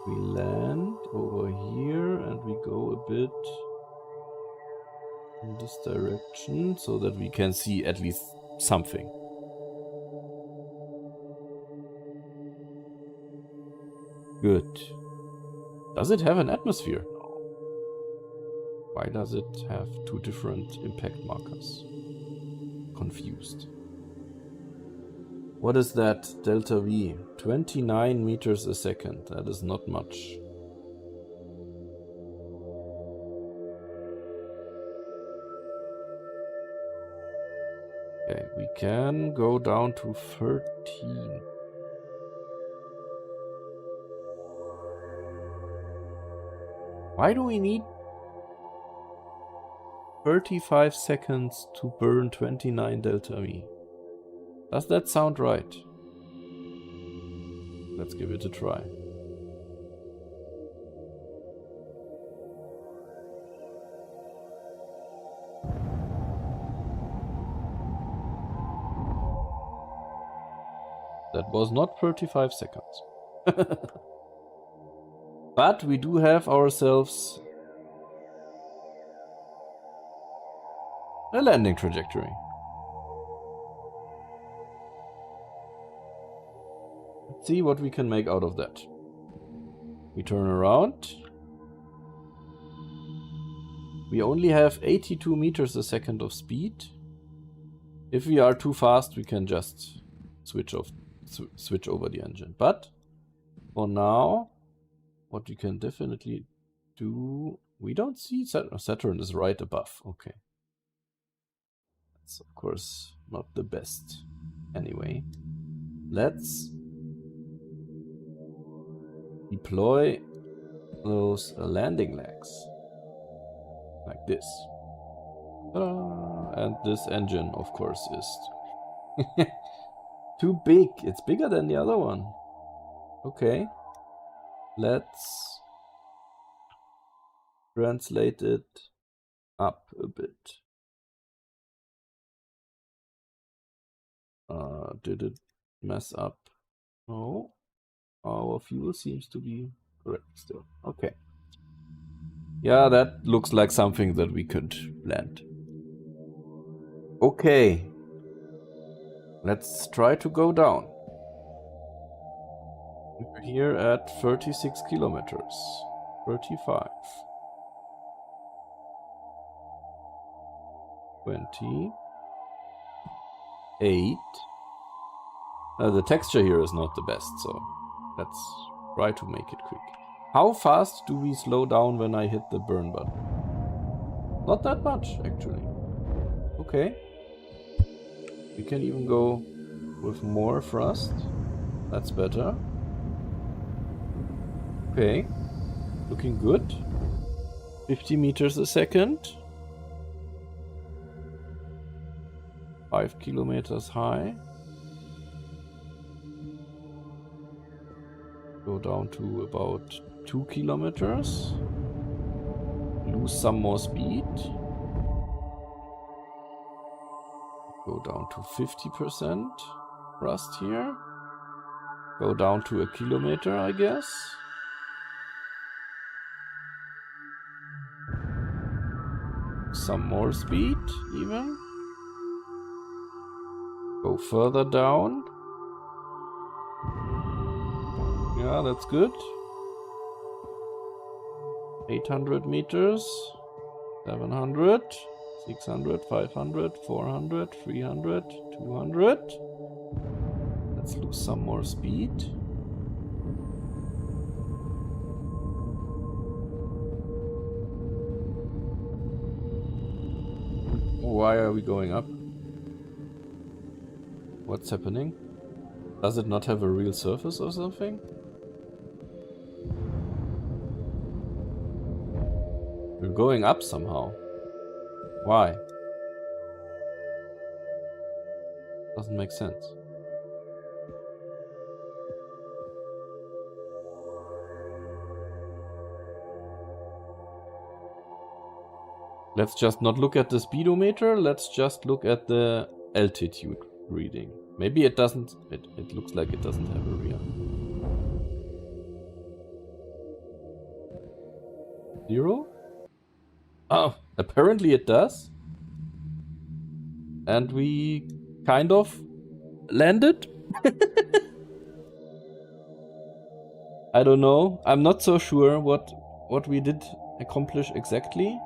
we land over here and we go a bit in this direction so that we can see at least something. Good. Does it have an atmosphere? No. Why does it have two different impact markers? Confused. What is that? Delta V. 29 meters a second. That is not much. Okay, we can go down to 13. Why do we need 35 seconds to burn 29 delta V? Does that sound right? Let's give it a try. That was not 35 seconds. But we do have ourselves a landing trajectory. Let's see what we can make out of that. We turn around. We only have 82 meters a second of speed. If we are too fast, we can just switch over the engine. But for now, what we can definitely do, we don't see Saturn. Saturn is right above. Okay. That's of course not the best. Anyway, let's deploy those landing legs like this. And this engine, of course, is too big. It's bigger than the other one. Okay. Let's translate it up a bit. Did it mess up? No. Our fuel seems to be correct still. Okay. Yeah, that looks like something that we could land. Okay. Let's try to go down. We're here at 36 kilometers. 35. 28. The texture here is not the best, so let's try to make it quick. How fast do we slow down when I hit the burn button? Not that much, actually. Okay. We can even go with more thrust. That's better. Okay. Looking good. 50 meters a second. 5 kilometers high. Go down to about 2 kilometers. Lose some more speed. Go down to 50% thrust here. Go down to a kilometer, I guess. Some more speed, even. Go further down. Yeah, that's good. 800 meters. 700. 600, 500, 400, 300, 200. Let's lose some more speed. Why are we going up? What's happening? Does it not have a real surface or something? We're going up somehow. Why? Doesn't make sense. Let's just not look at the speedometer. Let's just look at the altitude reading. Maybe it doesn't... It looks like it doesn't have a rear. 0? Oh, apparently it does. And we kind of landed. I don't know. I'm not so sure what we did accomplish exactly.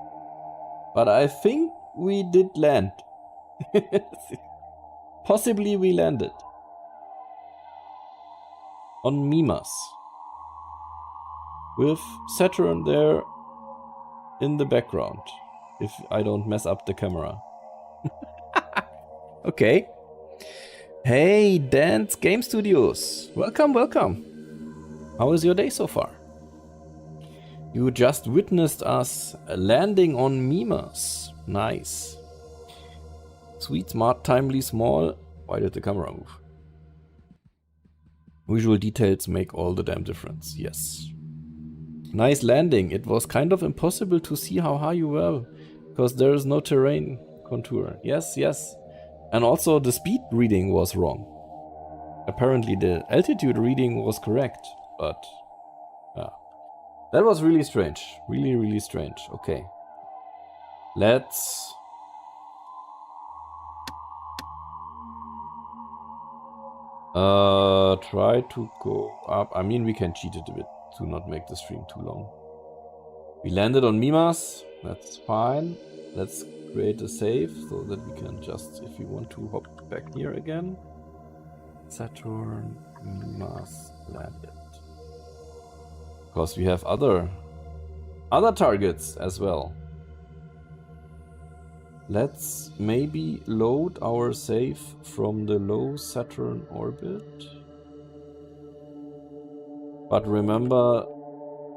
But I think we did land. Possibly we landed. On Mimas. With Saturn there in the background. If I don't mess up the camera. Okay. Hey, Dance Game Studios. Welcome, welcome. How is your day so far? You just witnessed us landing on Mimas. Nice. Sweet, smart, timely, small. Why did the camera move? Visual details make all the damn difference. Yes. Nice landing. It was kind of impossible to see how high you were, because there is no terrain contour. Yes, yes. And also the speed reading was wrong. Apparently the altitude reading was correct, but yeah. That was really strange. Really, really strange. Okay. Let's... try to go up. I mean, we can cheat it a bit to not make the stream too long. We landed on Mimas. That's fine. Let's create a save so that we can just, if we want to, hop back here again. Saturn, Mimas, landed. Because we have other targets as well. Let's maybe load our save from the low Saturn orbit. But remember,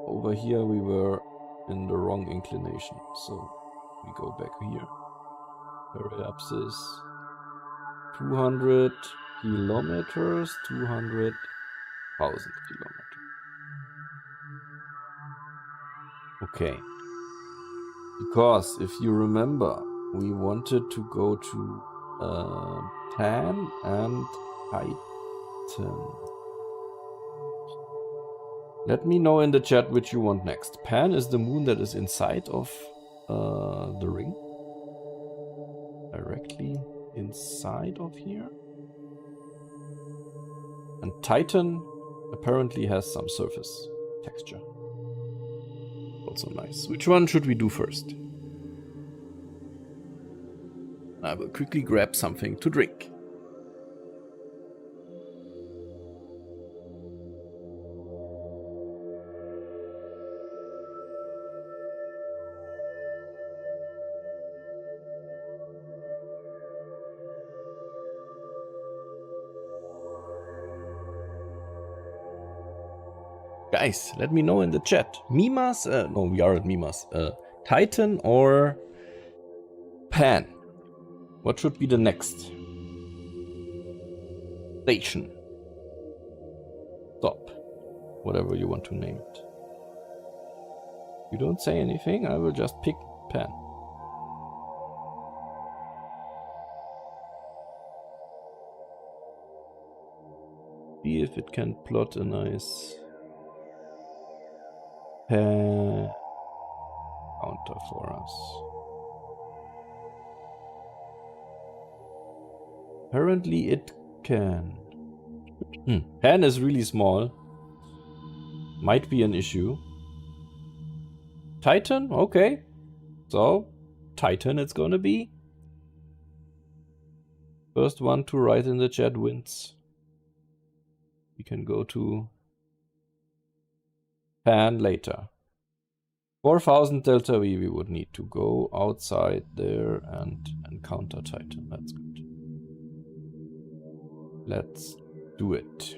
over here we were in the wrong inclination, so we go back here. Periapsis 200 kilometers, 200,000 kilometers. Okay. Because if you remember, we wanted to go to Pan and Titan. Let me know in the chat which you want next. Pan is the moon that is inside of the ring. Directly inside of here. And Titan apparently has some surface texture. Also nice. Which one should we do first? I will quickly grab something to drink. Guys, let me know in the chat. Mimas? No, we are at Mimas. Titan or Pan? What should be the next station? Stop. Whatever you want to name it. You don't say anything, I will just pick Pan. See if it can plot a nice counter for us. Apparently it can. Pan is really small. Might be an issue. Titan? Okay. So, Titan it's gonna be. First one to write in the chat wins. We can go to Pan later. 4,000 Delta V we would need to go outside there and encounter Titan. That's good. Let's do it.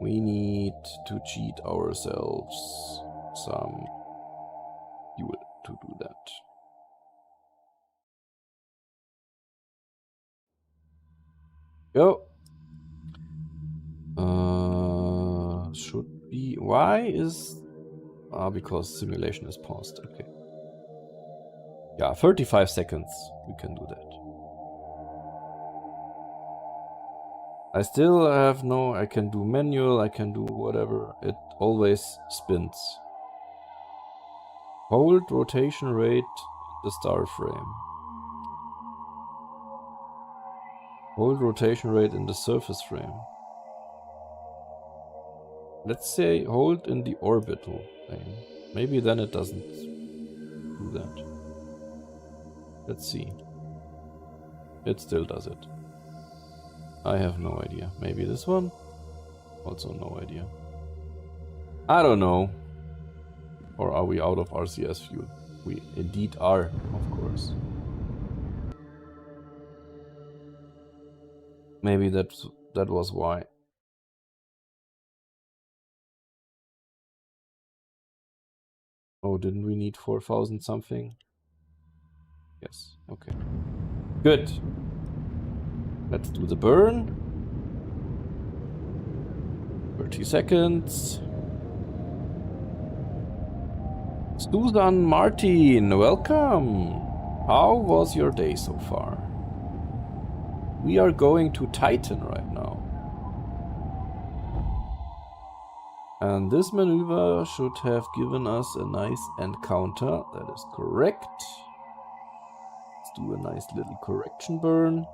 We need to cheat ourselves some fuel to do that. Go. Should be. Why is Ah, because simulation is paused. Okay. Yeah, 35 seconds. We can do that. I still have no... I can do manual, I can do whatever. It always spins. Hold rotation rate the star frame. Hold rotation rate in the surface frame. Let's say hold in the orbital thing. Maybe then it doesn't do that. Let's see. It still does it. I have no idea. Maybe this one? Also no idea. I don't know. Or are we out of RCS fuel? We indeed are, of course. Maybe that was why. Oh, didn't we need 4,000 something? Yes, okay. Good. Let's do the burn. 30 seconds. Susan Martin, welcome. How was your day so far? We are going to Titan right now. And this maneuver should have given us a nice encounter. That is correct. Let's do a nice little correction burn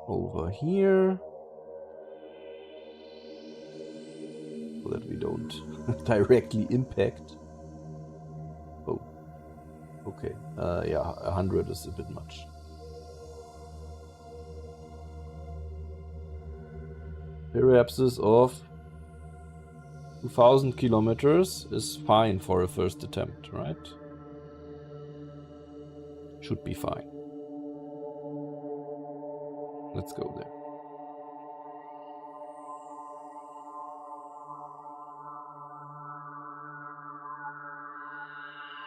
over here. So that we don't directly impact. Oh, okay. Yeah, 100 is a bit much. Periapsis of 2,000 kilometers is fine for a first attempt, right? Should be fine. Let's go there.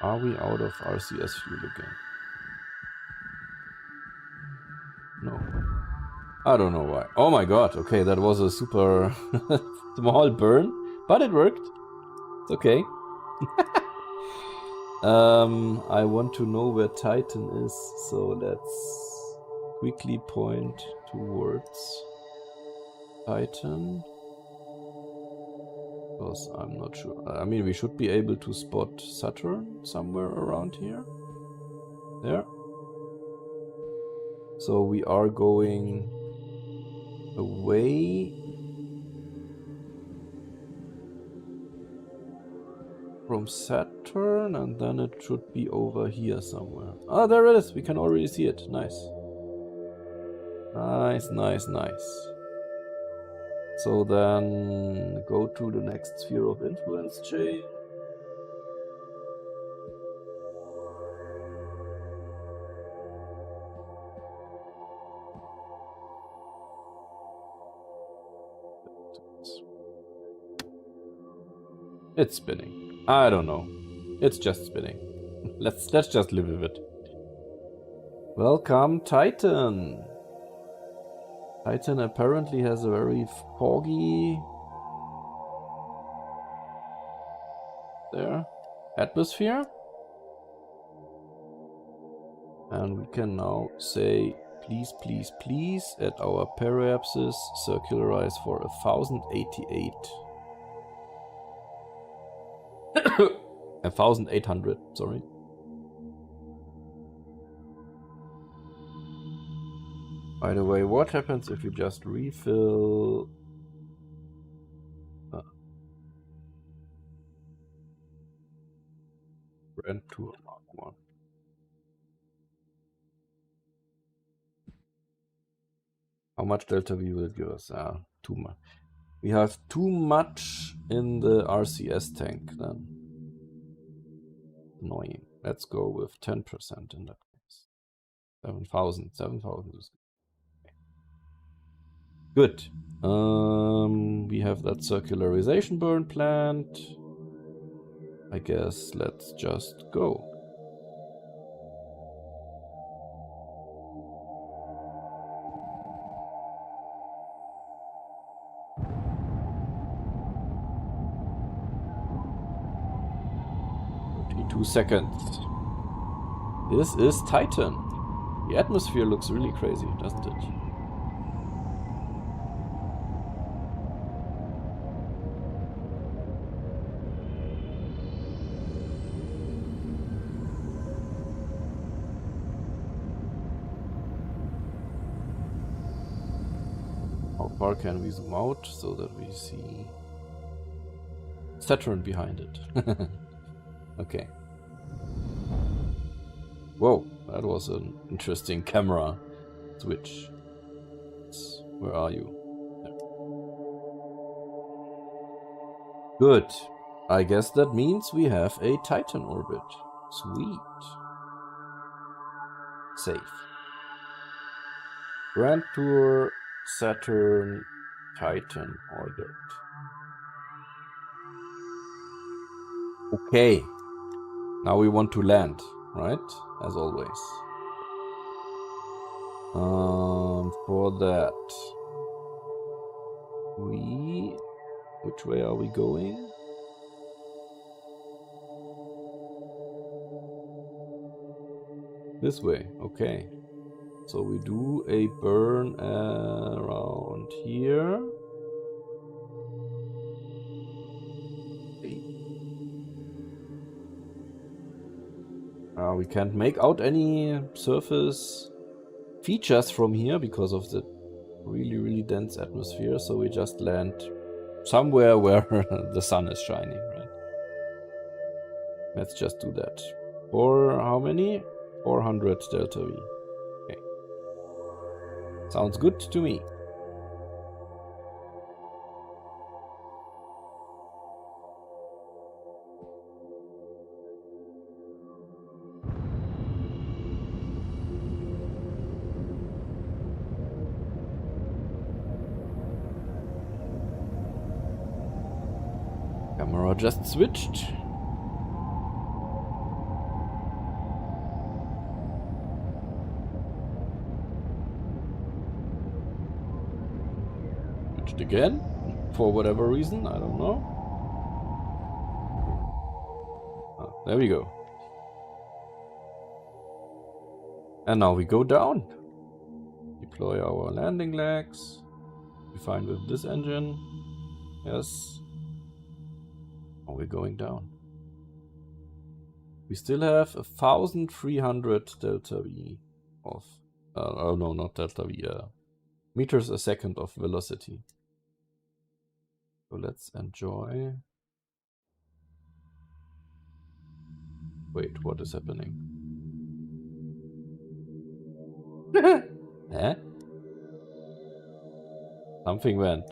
Are we out of RCS fuel again? No. I don't know why. Oh my god, okay, that was a super small burn, but it worked. It's okay. I want to know where Titan is, so let's quickly point towards Titan. Because I'm not sure. I mean, we should be able to spot Saturn somewhere around here. There. So we are going away from Saturn, and then it should be over here somewhere. Ah, there it is. We can already see it. Nice. Nice, nice, nice. So then go to the next sphere of influence chain. It's spinning. I don't know. It's just spinning. Let's just live with it. Welcome, Titan. Titan apparently has a very foggy atmosphere. And we can now say, please, please, please, at our periapsis, circularize for 1088. 1800, sorry. By the way, what happens if you just refill... Brand 2 Mark 1. How much delta V will it give us? Too much. We have too much in the RCS tank then. Annoying. Let's go with 10% in that case. 7,000. 7,000 is good. We have that circularization burn planned. I guess let's just go. 2 seconds. This is Titan. The atmosphere looks really crazy, doesn't it? How far can we zoom out so that we see Saturn behind it? Okay. Whoa, that was an interesting camera switch. Where are you? There. Good. I guess that means we have a Titan orbit. Sweet. Safe. Grand Tour Saturn Titan orbit. Okay. Now we want to land, right? As always. For that, which way are we going? This way, okay. So we do a burn around here. We can't make out any surface features from here because of the really dense atmosphere, so we just land somewhere where the sun is shining, right? Let's just do that. For how many? 400 delta V. Okay. Sounds good to me. Camera just switched. Switched again. For whatever reason, I don't know. There we go. And now we go down. Deploy our landing legs. We fine with this engine. Yes. Now we're going down. We still have 1,300 delta V of... oh no, not delta V. Meters a second of velocity. So let's enjoy... Wait, what is happening? Eh? Something went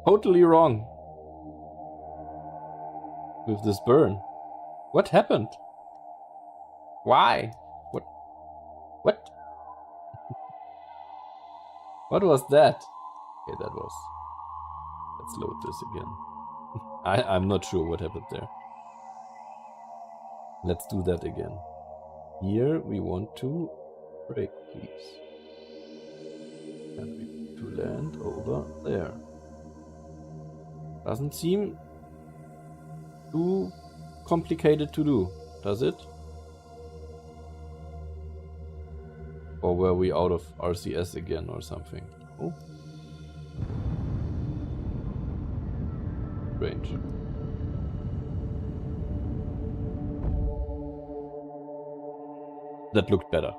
totally wrong with this burn. What happened? Why? What? What? What was that? Okay, that was... Let's load this again. I'm not sure what happened there. Let's do that again. Here we want to brake, please. And we need to land over there. Doesn't seem too complicated to do, does it? Or were we out of RCS again or something? Oh. Strange. That looked better.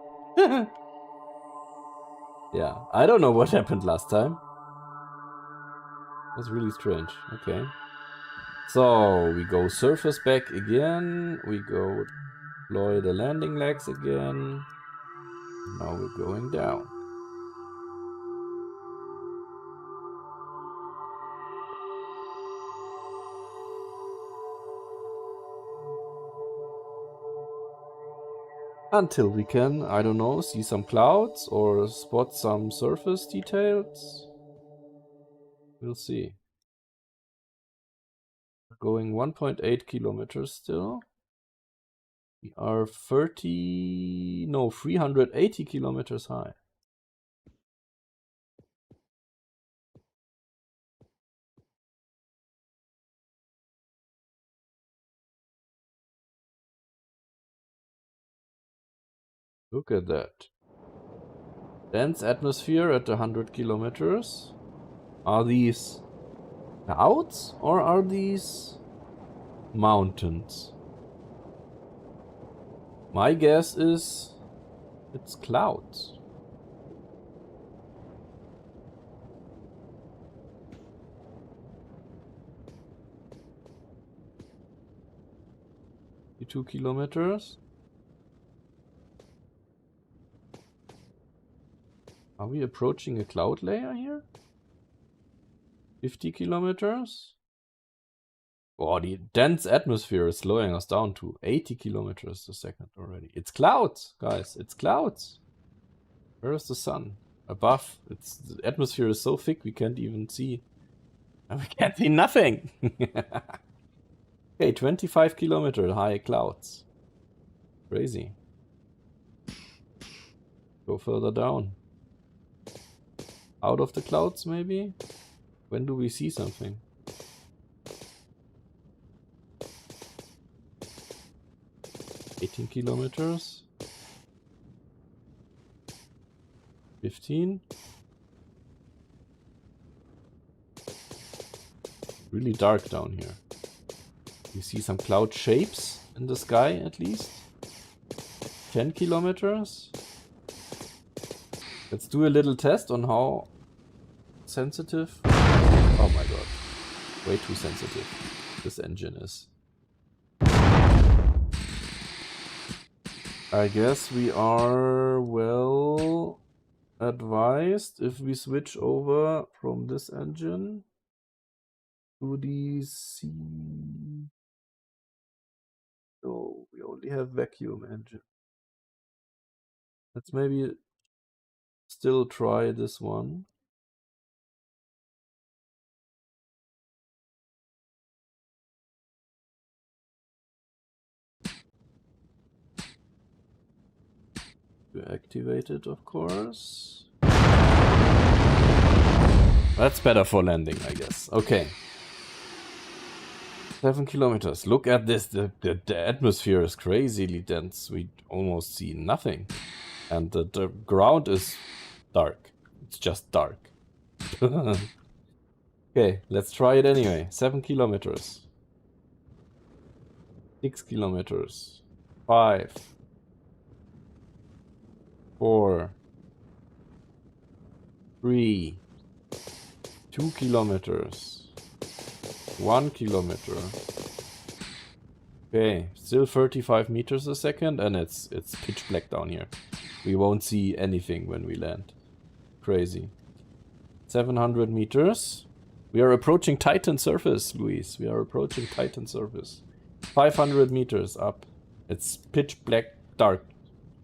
Yeah, I don't know what happened last time. It was really strange. Okay. So we go surface back again. We go deploy the landing legs again. Now we're going down. Until we can, I don't know, see some clouds or spot some surface details. We'll see. We're going 1.8 kilometers still. We are 380 kilometers high. Look at that. Dense atmosphere at 100 kilometers. Are these clouds or are these mountains? My guess is it's clouds. Two kilometers. Are we approaching a cloud layer here? 50 kilometers? Oh, the dense atmosphere is slowing us down to 80 kilometers a second already. It's clouds, guys. It's clouds. Where is the sun? Above. The atmosphere is so thick we can't even see. And we can't see nothing. Okay, 25 kilometer high clouds. Crazy. Go further down. Out of the clouds, maybe? When do we see something? $18 kilometers. 15. Really dark down here. You see some cloud shapes in the sky at least. 10 kilometers. Let's do a little test on how sensitive. Oh my god. Way too sensitive this engine is. I guess we are well advised if we switch over from this engine to the C. No, we only have vacuum engine. Let's maybe still try this one. We activate it, of course. That's better for landing, I guess. Okay. 7 kilometers. Look at this. The atmosphere is crazily dense. We almost see nothing. And the ground is dark. It's just dark. Okay, let's try it anyway. 7 kilometers. 6 kilometers. 5. 4. 3. 2 kilometers. 1 kilometer. Okay, still 35 meters a second, and it's pitch black down here. We won't see anything when we land. Crazy. 700 meters. We are approaching Titan surface, Luis. We are approaching Titan surface. 500 meters up. It's pitch black dark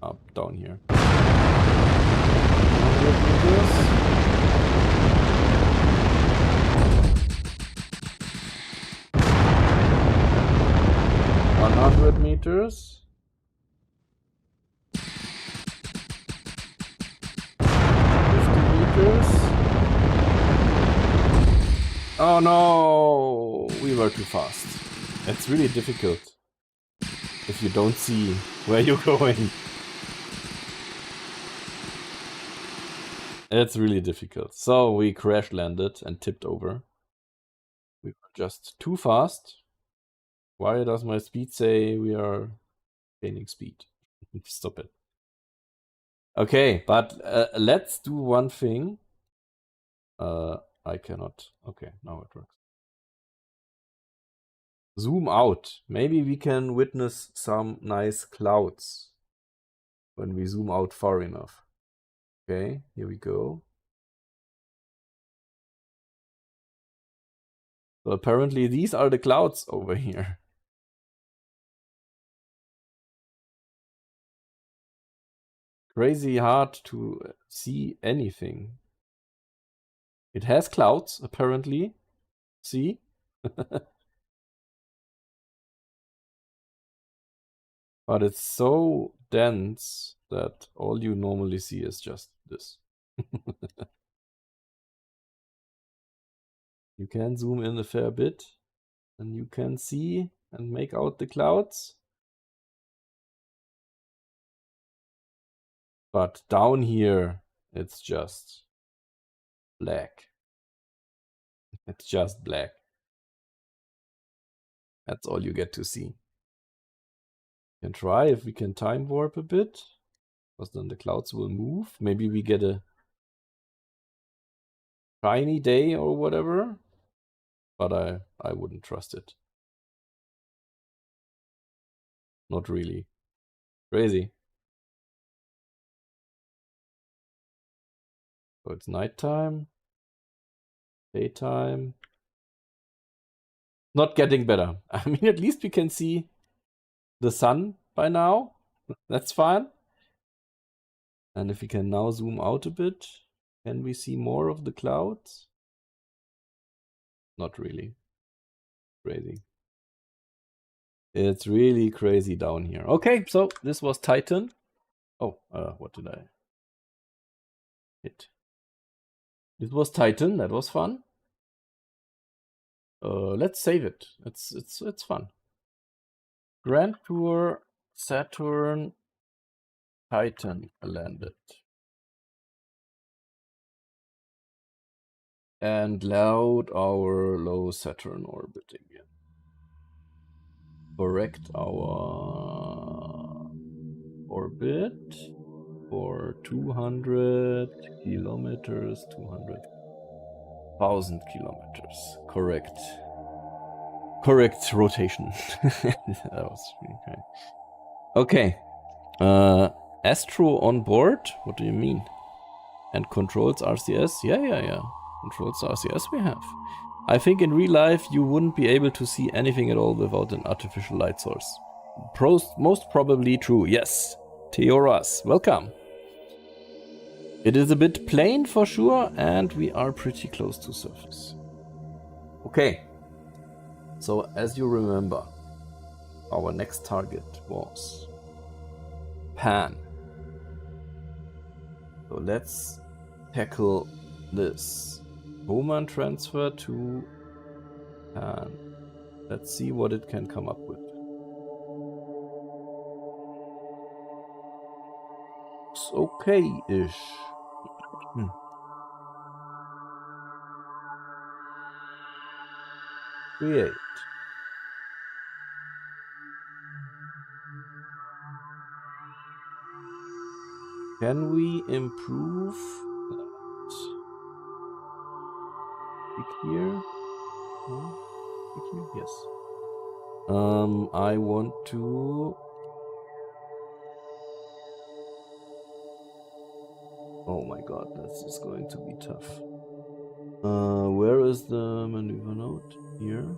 up down here. 100 meters. 100 meters. 50 meters. Oh no! We were too fast. It's really difficult if you don't see where you're going. It's really difficult. So we crash landed and tipped over. We were just too fast. Why does my speed say we are gaining speed? Stop it. Okay, but let's do one thing. I cannot. Okay, now it works. Zoom out. Maybe we can witness some nice clouds when we zoom out far enough. Okay, here we go. So apparently these are the clouds over here. Crazy hard to see anything. It has clouds, apparently. See? But it's so dense that all you normally see is just this. You can zoom in a fair bit, and you can see and make out the clouds. But down here, it's just black. It's just black. That's all you get to see. Can try if we can time warp a bit, because then the clouds will move. Maybe we get a shiny day or whatever, but I wouldn't trust it. Not really. Crazy. So it's nighttime, daytime. Not getting better. I mean, at least we can see the sun by now. That's fine. And if we can now zoom out a bit, can we see more of the clouds? Not really. Crazy. It's really crazy down here. Okay, so this was Titan. Oh, what did I hit? This was Titan. That was fun. Let's save it. It's fun. Grand Tour Saturn Titan landed. And load our low Saturn orbit again. Correct our orbit for 200 kilometers, 200,000 kilometers. Correct. Correct rotation. That was really great. Okay. Astro on board? What do you mean? And controls RCS? Yeah. Controls RCS we have. I think in real life you wouldn't be able to see anything at all without an artificial light source. Most probably true, yes. Theoras, welcome. It is a bit plain for sure, and we are pretty close to surface. Okay. So as you remember, our next target was Pan. So let's tackle this. Bowman transfer to Pan. Let's see what it can come up with. It's okay-ish. Create. Can we improve that? Click here. No? Click here? Yes. I want to... Oh my god, this is going to be tough. Where is the maneuver node? Here.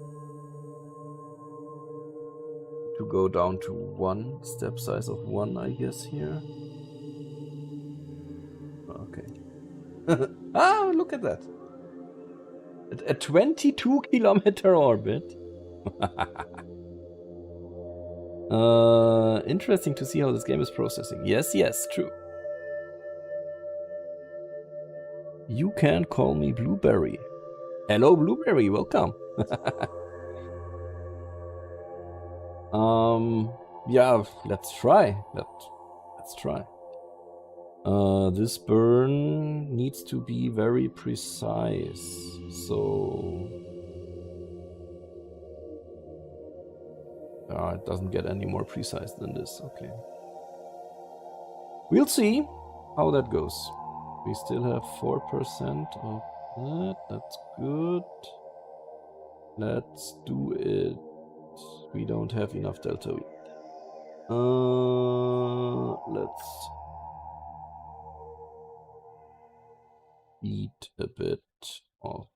To go down to 1, step size of 1, I guess, here. Okay. Ah, look at that. A 22 kilometer orbit. Interesting to see how this game is processing. Yes, true. You can call me Blueberry. Hello, Blueberry, welcome. Yeah, let's try. Let's try. This burn needs to be very precise, so... it doesn't get any more precise than this, okay. We'll see how that goes. We still have 4% of that, that's good. Let's do it. We don't have enough delta yet. Let's eat a bit of...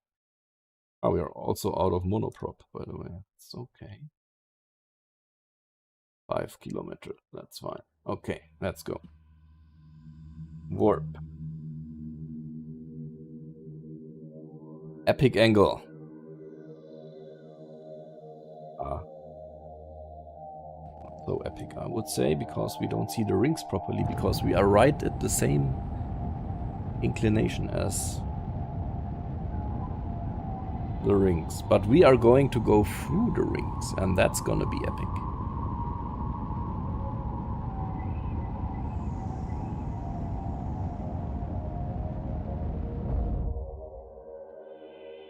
Oh, we are also out of monoprop, by the way. It's okay. 5 kilometers, that's fine. Okay, let's go. Warp. Epic angle. So epic, I would say, because we don't see the rings properly, because we are right at the same inclination as the rings. But we are going to go through the rings, and that's gonna be epic.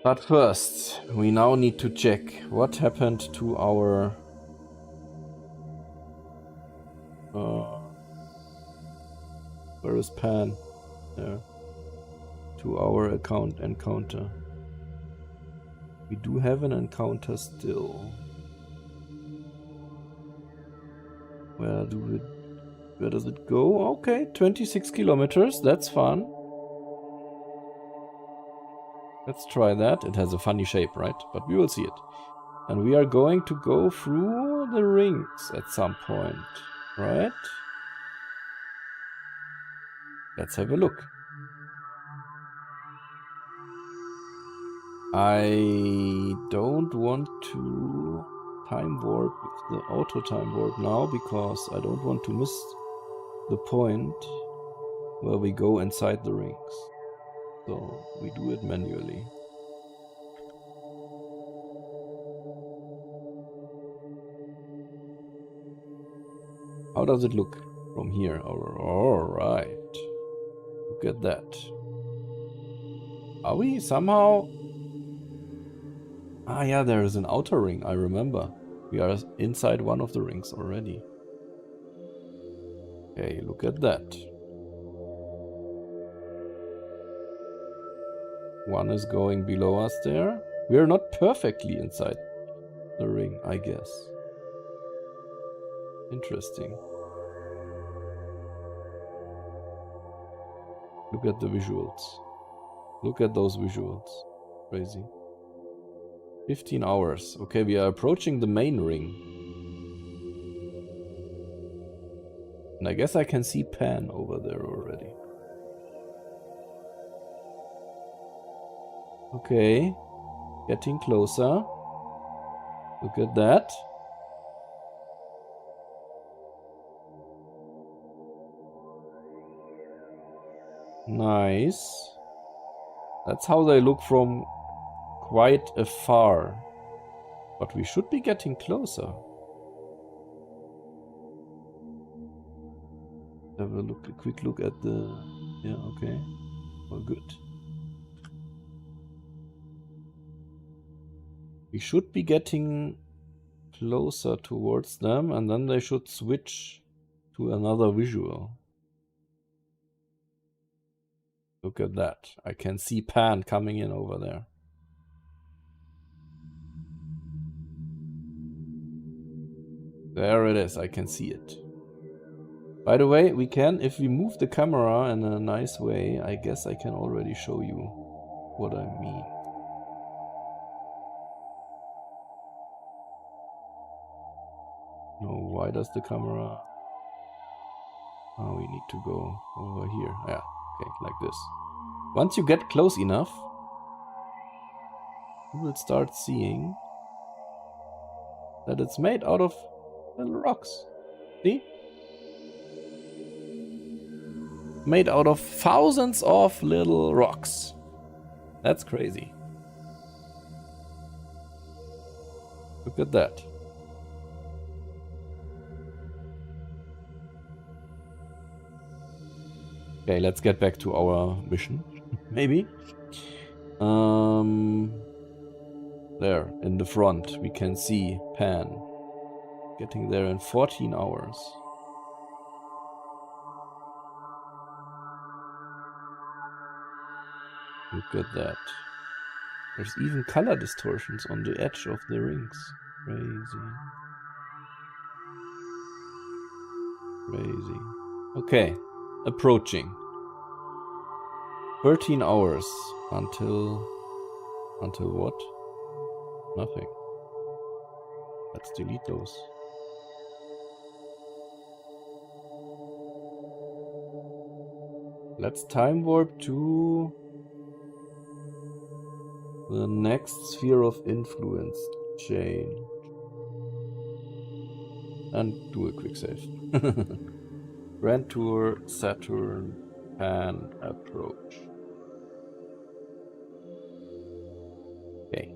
But first, we now need to check what happened to our where is Pan? There. To our encounter. We do have an encounter still. Where does it go? Okay, 26 kilometers. That's fun. Let's try that. It has a funny shape, right? But we will see it. And we are going to go through the rings at some point, right? Let's have a look. I don't want to time warp with the auto time warp now because I don't want to miss the point where we go inside the rings. So we do it manually. How does it look from here? All right. Look at that. Are we somehow... Ah, yeah, there is an outer ring, I remember. We are inside one of the rings already. Okay, look at that. One is going below us there. We are not perfectly inside the ring, I guess. Interesting. Look at the visuals. Look at those visuals. Crazy. 15 hours. Okay, we are approaching the main ring. And I guess I can see Pan over there already. Okay. Getting closer. Look at that. Nice. That's how they look from quite afar. But we should be getting closer. Have a look, a quick look at the... Yeah, okay. Well, good. We should be getting closer towards them, and then they should switch to another visual. Look at that. I can see Pan coming in over there. There it is. I can see it. By the way, we can, if we move the camera in a nice way, I guess I can already show you what I mean. No, why does the camera... Oh, we need to go over here. Yeah, okay, like this. Once you get close enough, you will start seeing that it's made out of little rocks. See? Made out of thousands of little rocks. That's crazy. Look at that. Okay, let's get back to our mission. Maybe. There, in the front, we can see Pan. Getting there in 14 hours. Look at that. There's even color distortions on the edge of the rings. Crazy. Crazy. Okay, approaching. 13 hours until what? Nothing. Let's delete those. Let's time warp to the next sphere of influence chain. And do a quick save. Grand Tour, Saturn, Pan, approach. Okay.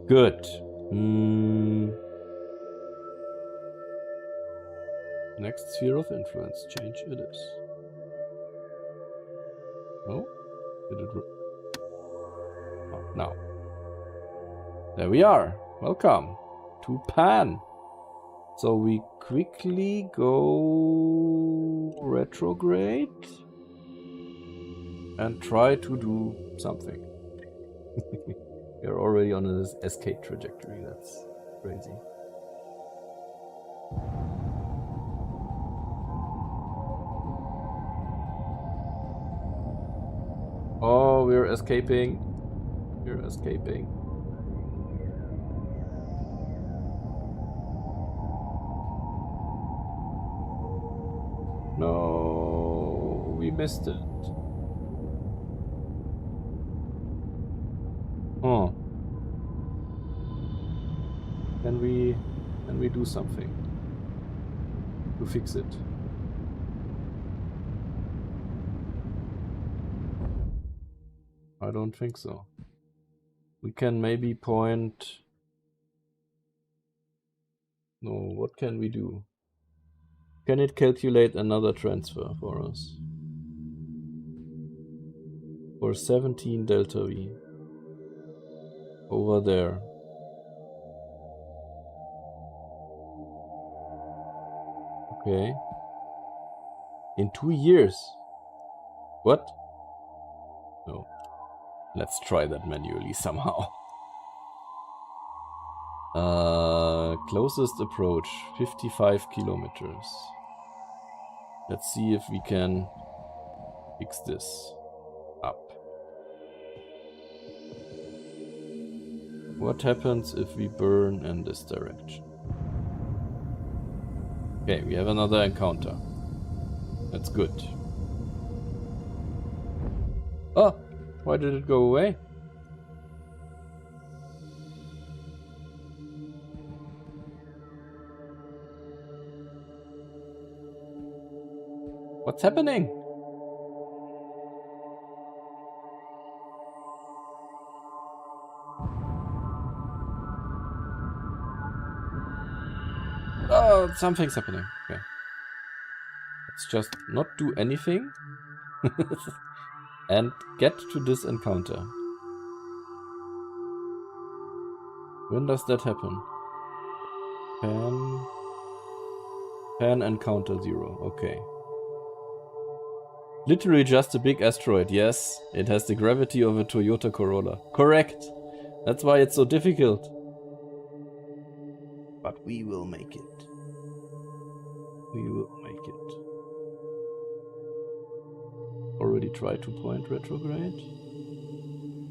Good. Next sphere of influence change it is. Oh, did it work? Oh, now. There we are. Welcome to Pan. So we quickly go retrograde and try to do something. We're already on an escape trajectory. That's crazy. Oh, we're escaping. We're escaping. No, we missed it. Oh. Can we do something to fix it? I don't think so. We can maybe point... No, what can we do? Can it calculate another transfer for us? For 17 delta V. Over there. Okay. In 2 years. What? No. Let's try that manually somehow. Closest approach, 55 kilometers. Let's see if we can fix this up. What happens if we burn in this direction? Okay, we have another encounter. That's good. Oh, why did it go away? What's happening? Oh, something's happening. Okay. Let's just not do anything and get to this encounter. When does that happen? Pan encounter 0. Okay. Literally just a big asteroid. Yes, it has the gravity of a Toyota Corolla. Correct. That's why it's so difficult. But we will make it. We will make it. Already tried to point retrograde.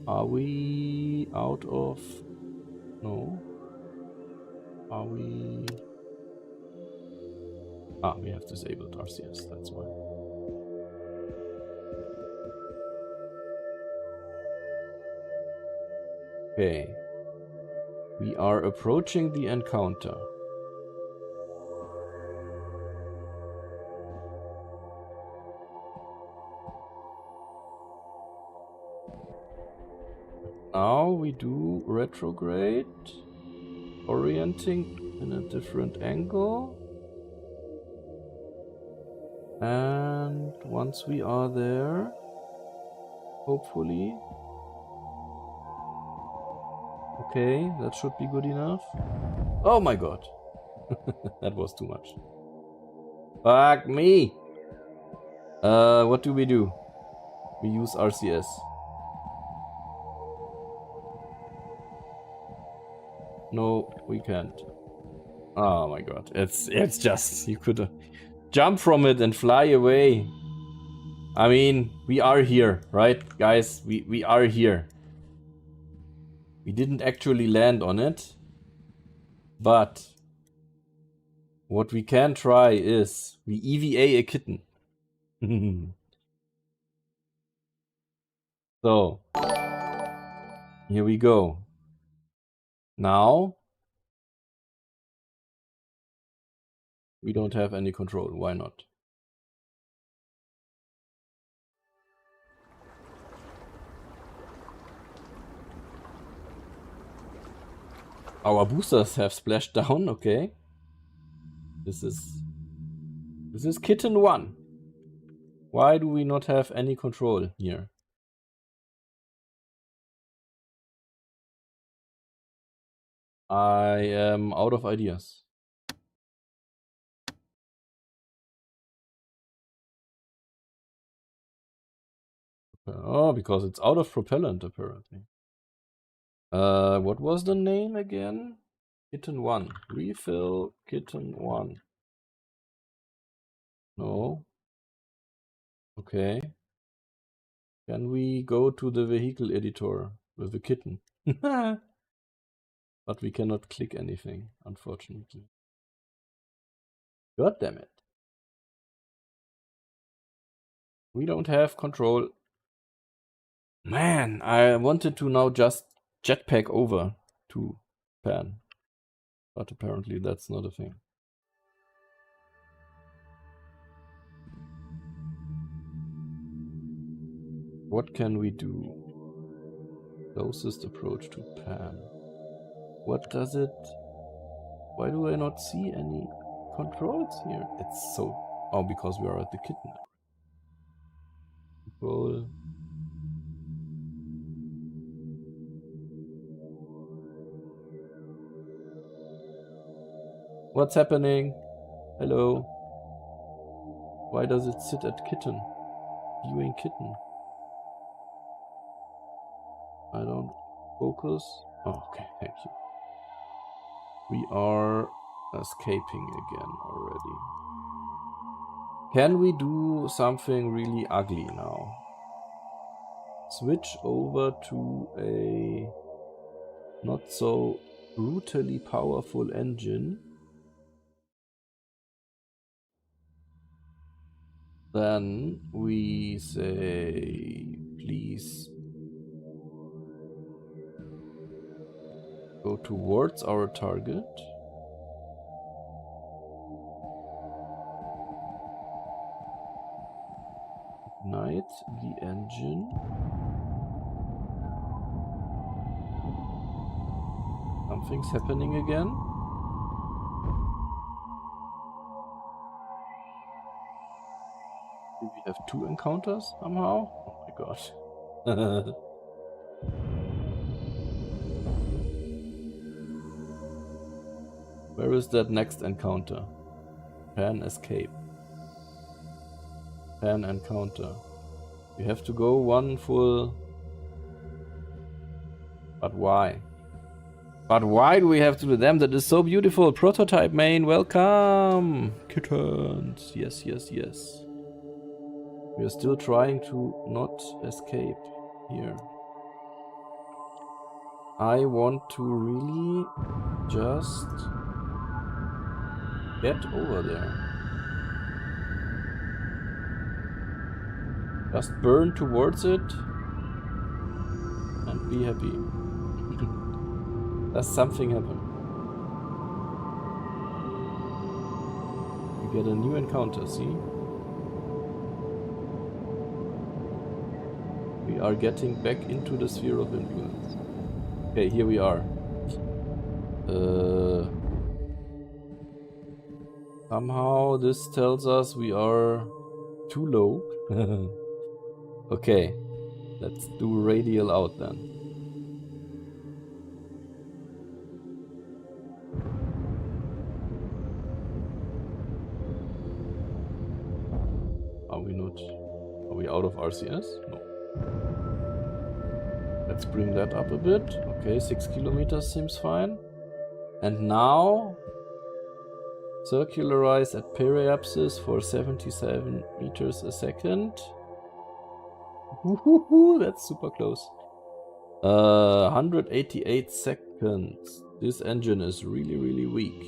Are we out of... No. Are we... Ah, we have disabled RCS, that's why. Okay. We are approaching the encounter. Now we do retrograde, orienting in a different angle. And once we are there, hopefully. Okay, that should be good enough. Oh my god. That was too much. Fuck me! What do? We use RCS. No, we can't. Oh my god. It's just, you could jump from it and fly away. I mean, we are here, right, guys? We are here. We didn't actually land on it. But what we can try is we EVA a kitten. So, here we go. Now, we don't have any control. Why not? Our boosters have splashed down, okay. This is Kitten 1. Why do we not have any control here? I am out of ideas. Oh, because it's out of propellant, apparently. What was the name again? Kitten 1. Refill Kitten 1. No. Okay. Can we go to the vehicle editor with the kitten? But we cannot click anything, unfortunately. God damn it. We don't have control. Man, I wanted to now just jetpack over to Pan. But apparently that's not a thing. What can we do? Closest approach to Pan. What does it... Why do I not see any controls here? It's so... Oh, because we are at the kitten. Control... What's happening? Hello. Why does it sit at kitten? Viewing kitten. I don't focus. Oh, okay, thank you. We are escaping again already. Can we do something really ugly now? Switch over to a not so brutally powerful engine. Then we say, please go towards our target. Ignite the engine. Something's happening again. Do we have 2 encounters somehow? Oh my gosh. Where is that next encounter? Pan escape. Pan encounter. We have to go one full... But why? But why do we have to do them? That is so beautiful. Prototype main, welcome! Kittens. Yes, yes, yes. We are still trying to not escape here. I want to really just get over there. Just burn towards it and be happy. Does something happen? We get a new encounter, see? We are getting back into the sphere of influence. Okay, here we are. Somehow this tells us we are too low. Okay, let's do radial out then. Are we not? Are we out of RCS? No. Let's bring that up a bit. Okay, 6 kilometers seems fine. And now circularize at periapsis for 77 meters a second. Woohoo, that's super close. 188 seconds. This engine is really, really weak.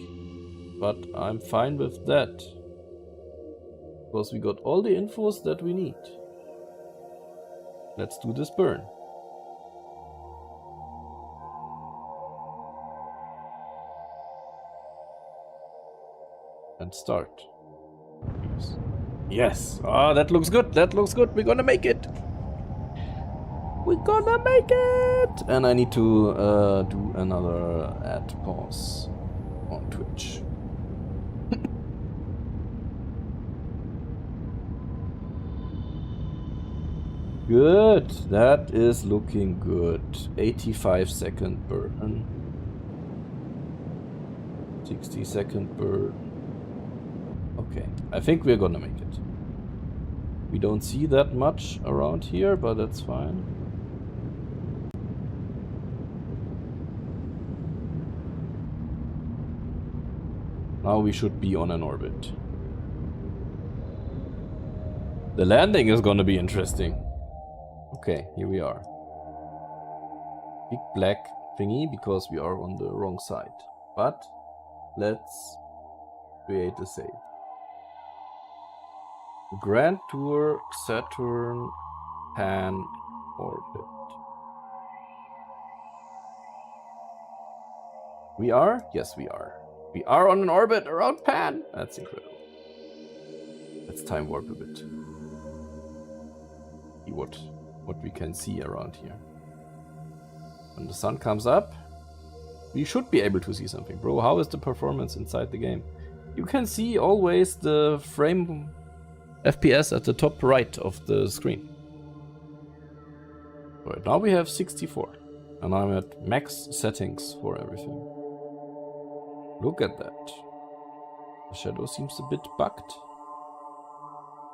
But I'm fine with that. Because we got all the infos that we need. Let's do this burn. And start. Yes. Ah, that looks good. That looks good. We're gonna make it. We're gonna make it. And I need to do another ad pause on Twitch. Good. That is looking good. 85-second burn. 60-second per... Okay, I think we're gonna make it. We don't see that much around here, but that's fine. Now we should be on an orbit. The landing is gonna be interesting. Okay, here we are. Big black thingy because we are on the wrong side. But let's create a save. Grand Tour Saturn Pan Orbit. We are? Yes, we are. We are on an orbit around Pan. That's incredible. Let's time warp a bit. See what we can see around here. When the sun comes up, we should be able to see something. Bro, how is the performance inside the game? You can see always the frame FPS at the top right of the screen. Right now we have 64. And I'm at max settings for everything. Look at that. The shadow seems a bit bugged.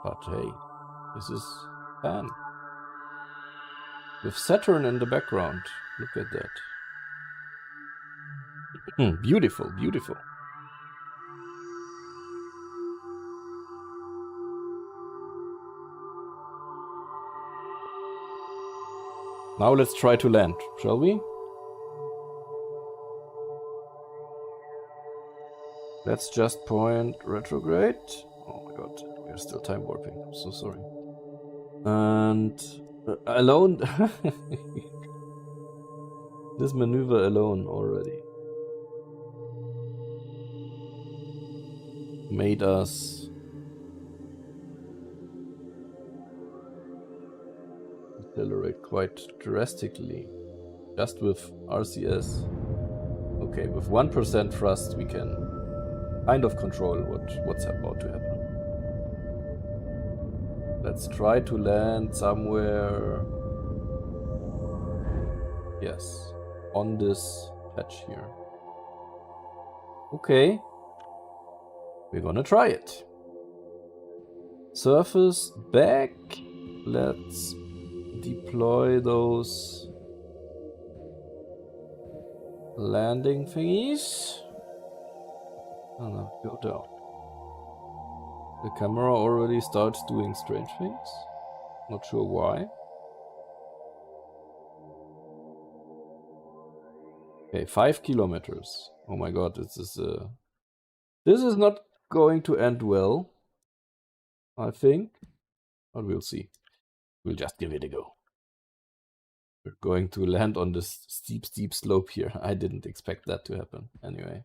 But hey, this is fun. With Saturn in the background. Look at that. Beautiful, beautiful. Now let's try to land, shall we? Let's just point retrograde. Oh my god, we're still time warping. I'm so sorry. And alone. This maneuver alone already made us accelerate quite drastically. Just with RCS. Okay, with 1% thrust we can kind of control what's about to happen. Let's try to land somewhere. Yes, on this patch here. Okay, we're gonna try it. Surface back. Let's deploy those landing thingies. Oh no, go down. The camera already starts doing strange things. Not sure why. Okay, 5 kilometers. Oh my god, this is not going to end well, I think. But we'll see. We'll just give it a go. We're going to land on this steep slope here. I didn't expect that to happen. Anyway.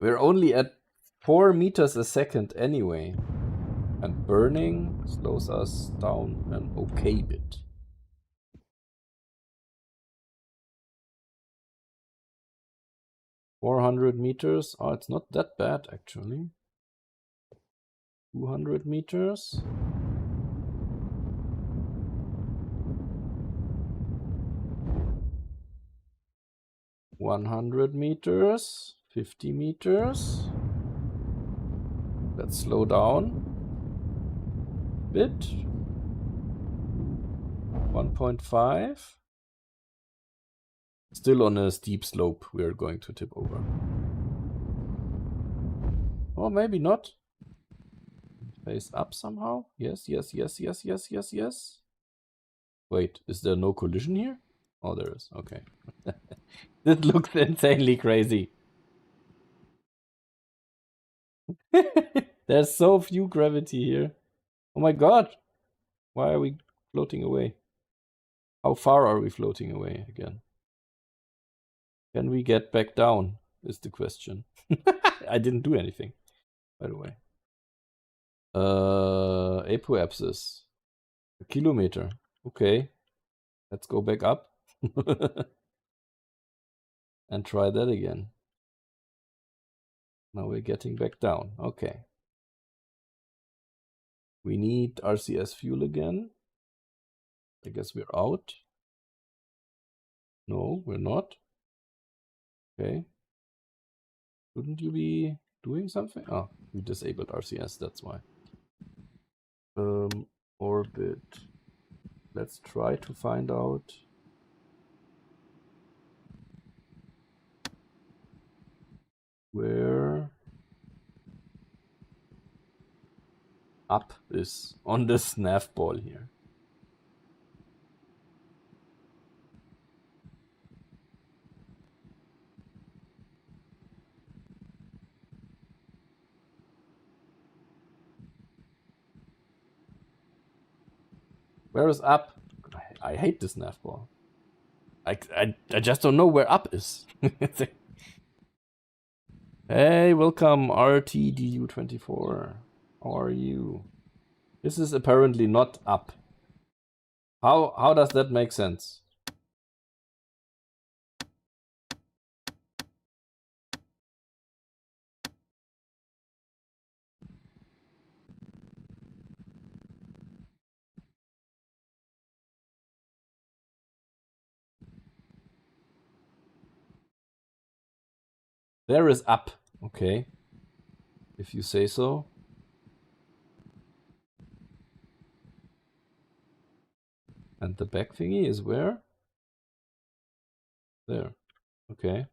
We're only at 4 meters a second anyway. And burning slows us down an okay bit. $400 meters. Oh, it's not that bad actually. 200 meters. $100 meters. 50 meters. Let's slow down a bit. 1.5. Still on a steep slope, we're going to tip over. Or maybe not. Face up somehow. Yes, yes, yes, yes, yes, yes, yes. Wait, is there no collision here? Oh, there is. Okay. This looks insanely crazy. There's so few gravity here. Oh my god. Why are we floating away? How far are we floating away again? Can we get back down is the question. I didn't do anything, by the way. Apoapsis. A kilometer. Okay. Let's go back up. And try that again. Now we're getting back down. Okay. We need RCS fuel again. I guess we're out. No, we're not. Okay. Shouldn't you be doing something? Oh, you disabled RCS, that's why. Orbit. Let's try to find out where up is on this nav ball here. Where is up? I hate this nav ball. I just don't know where up is. Hey, welcome RTDU24. How are you? This is apparently not up. How does that make sense? There is up. Okay. If you say so. And the back thingy is where? There. Okay.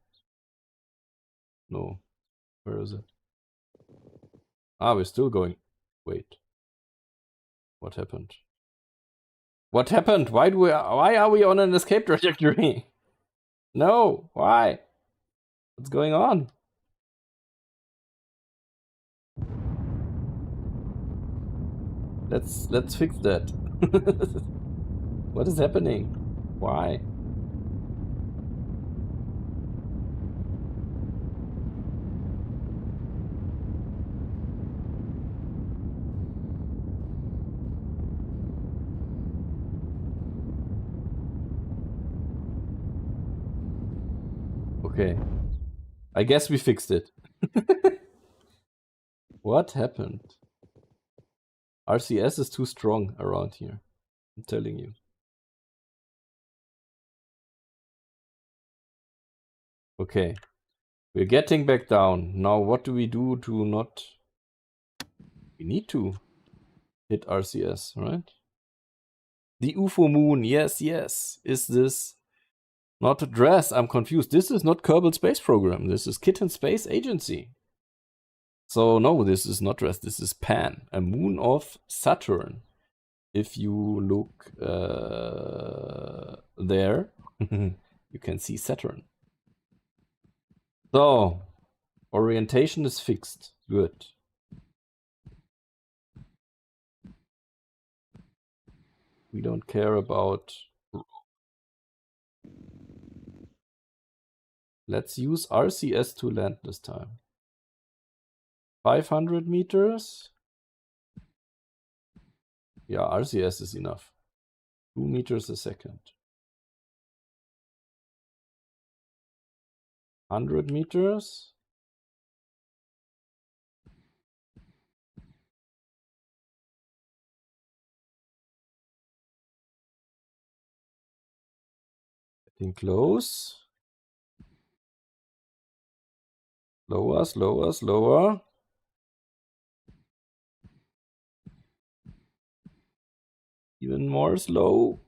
No. Where is it? Ah, we're still going. Wait. What happened? What happened? Why are we on an escape trajectory? No. Why? What's going on? Let's fix that. What is happening? Why? Okay. I guess we fixed it. What happened? RCS is too strong around here. I'm telling you. Okay. We're getting back down. Now what do we do to not... We need to hit RCS, right? The UFO moon, yes, yes. Is this not a dress? I'm confused. This is not Kerbal Space Program. This is Kitten Space Agency. So no, this is not dress. This is Pan, a moon of Saturn. If you look there, you can see Saturn. So, orientation is fixed. Good. We don't care about... Let's use RCS to land this time. 500 meters. Yeah, RCS is enough. 2 meters a second. 100 meters. Getting close. Slower, slower, slower. Even more slow.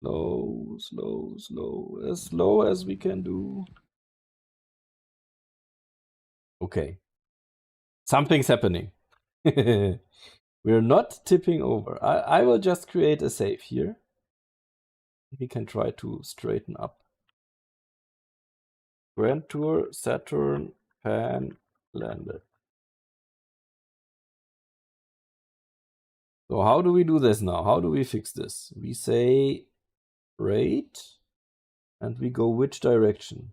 Slow, slow, slow. As slow as we can do. Okay. Something's happening. We're not tipping over. I will just create a save here. We can try to straighten up. Grand Tour, Saturn, Pan, landed. So how do we do this now? How do we fix this? We say rate and we go which direction?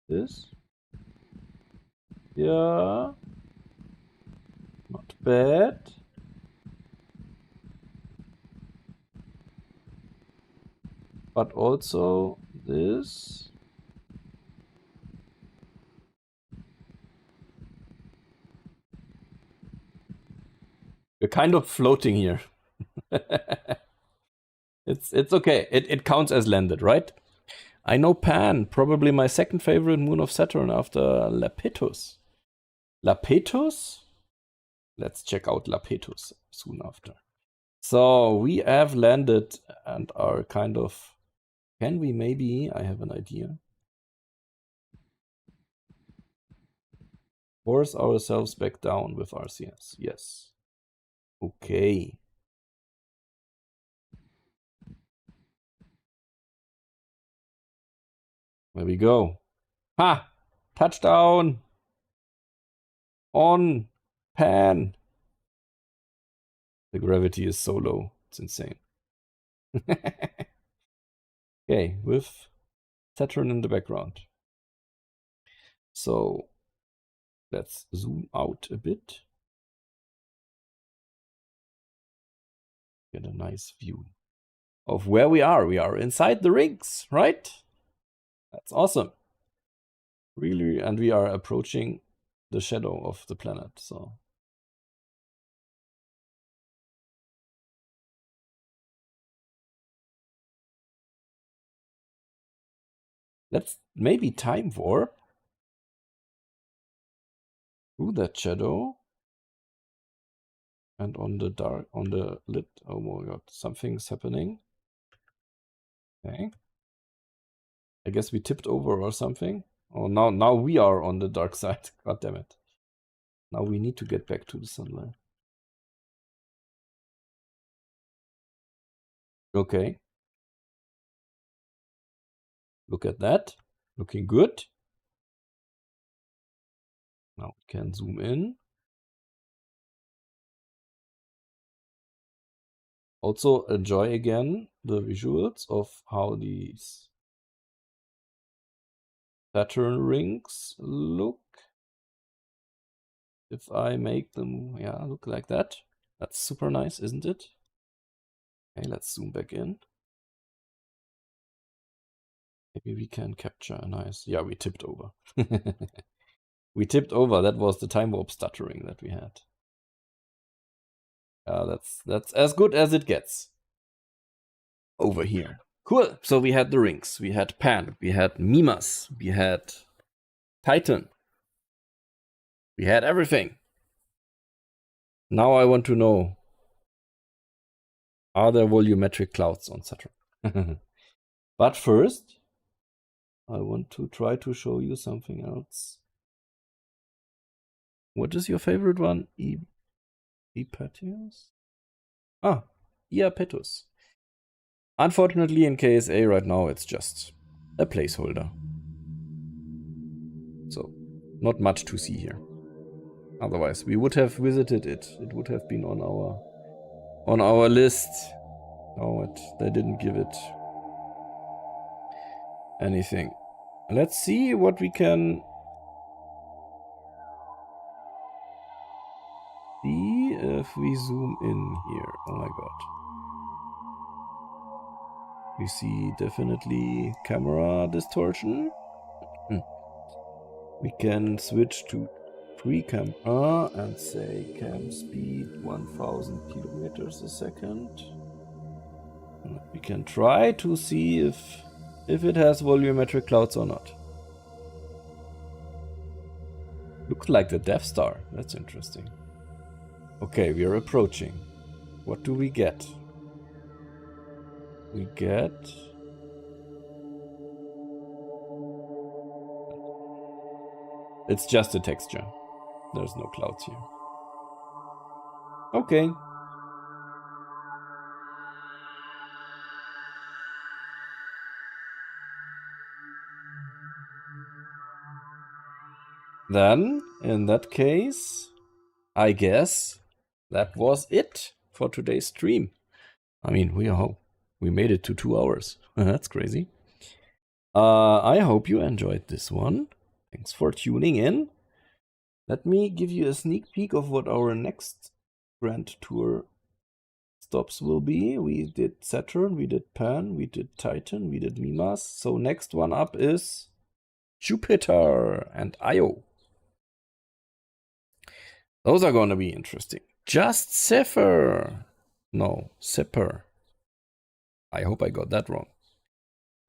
This? Yeah. Not bad. But also this. We're kind of floating here. It's okay. It counts as landed, right? I know Pan, probably my second favorite moon of Saturn after Lapetus. Lapetus? Let's check out Lapetus soon after. So we have landed and are kind of... Can we maybe... I have an idea. Force ourselves back down with RCS. Yes. Okay. There we go. Ha! Touchdown! On! Pan! The gravity is so low. It's insane. Okay, with Saturn in the background. So let's zoom out a bit. Get a nice view of where we are. We are inside the rings, right? That's awesome. Really, and we are approaching the shadow of the planet, so. Let's maybe time warp through that shadow. And on the dark, on the lit, oh my god, something's happening. Okay. I guess we tipped over or something. Oh, now we are on the dark side. God damn it. Now we need to get back to the sunlight. Okay. Look at that. Looking good. Now we can zoom in. Also enjoy again the visuals of how these Saturn rings look. If I make them, yeah, look like that. That's super nice, isn't it? Okay, let's zoom back in. Maybe we can capture a nice... Yeah, we tipped over. We tipped over. That was the time warp stuttering that we had. That's as good as it gets. Over here. Cool. So we had the rings. We had Pan. We had Mimas. We had Titan. We had everything. Now I want to know, are there volumetric clouds on Saturn? But first, I want to try to show you something else. What is your favorite one? Epatius? Ah, Iapetus. Unfortunately, in KSA right now, it's just a placeholder. So, not much to see here. Otherwise, we would have visited it. It would have been on our list. Oh, they didn't give it anything. Let's see what we can see if we zoom in here. Oh my god. We see definitely camera distortion. We can switch to pre-camera and say cam speed 1000 kilometers a second. We can try to see if it has volumetric clouds or not. Looks like the Death Star. That's interesting. Okay, we are approaching. What do we get? We get... It's just a texture. There's no clouds here. Okay. Then, in that case, I guess that was it for today's stream. I mean, we made it to 2 hours. That's crazy. I hope you enjoyed this one. Thanks for tuning in. Let me give you a sneak peek of what our next Grand Tour stops will be. We did Saturn, we did Pan, we did Titan, we did Mimas. So next one up is Jupiter and Io. Those are going to be interesting. Just Zephyr. No, Zephyr. I hope I got that wrong.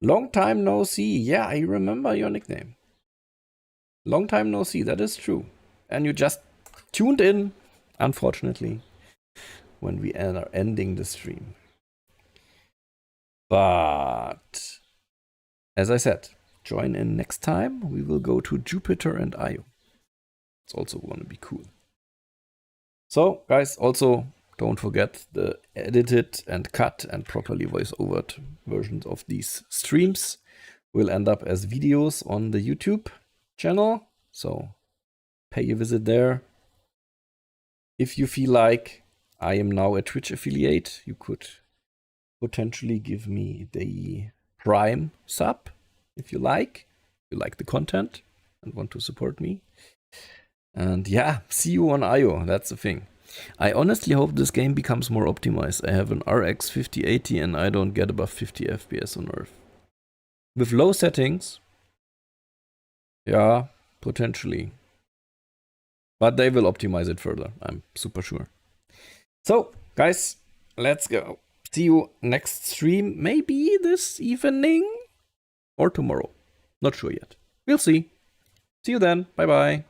Long time no see. Yeah, I remember your nickname. Long time no see, that is true. And you just tuned in, unfortunately, when we are ending the stream. But, as I said, join in next time. We will go to Jupiter and Io. It's also going to be cool. So, guys, also don't forget the edited and cut and properly voice-over versions of these streams will end up as videos on the YouTube channel. So pay a visit there. If you feel like I am now a Twitch affiliate, you could potentially give me the Prime sub if you like the content and want to support me. And yeah, see you on IO, that's the thing. I honestly hope this game becomes more optimized. I have an RX 5080 and I don't get above 50 FPS on Earth. With low settings, yeah, potentially. But they will optimize it further, I'm super sure. So, guys, let's go. See you next stream, maybe this evening or tomorrow. Not sure yet. We'll see. See you then. Bye-bye.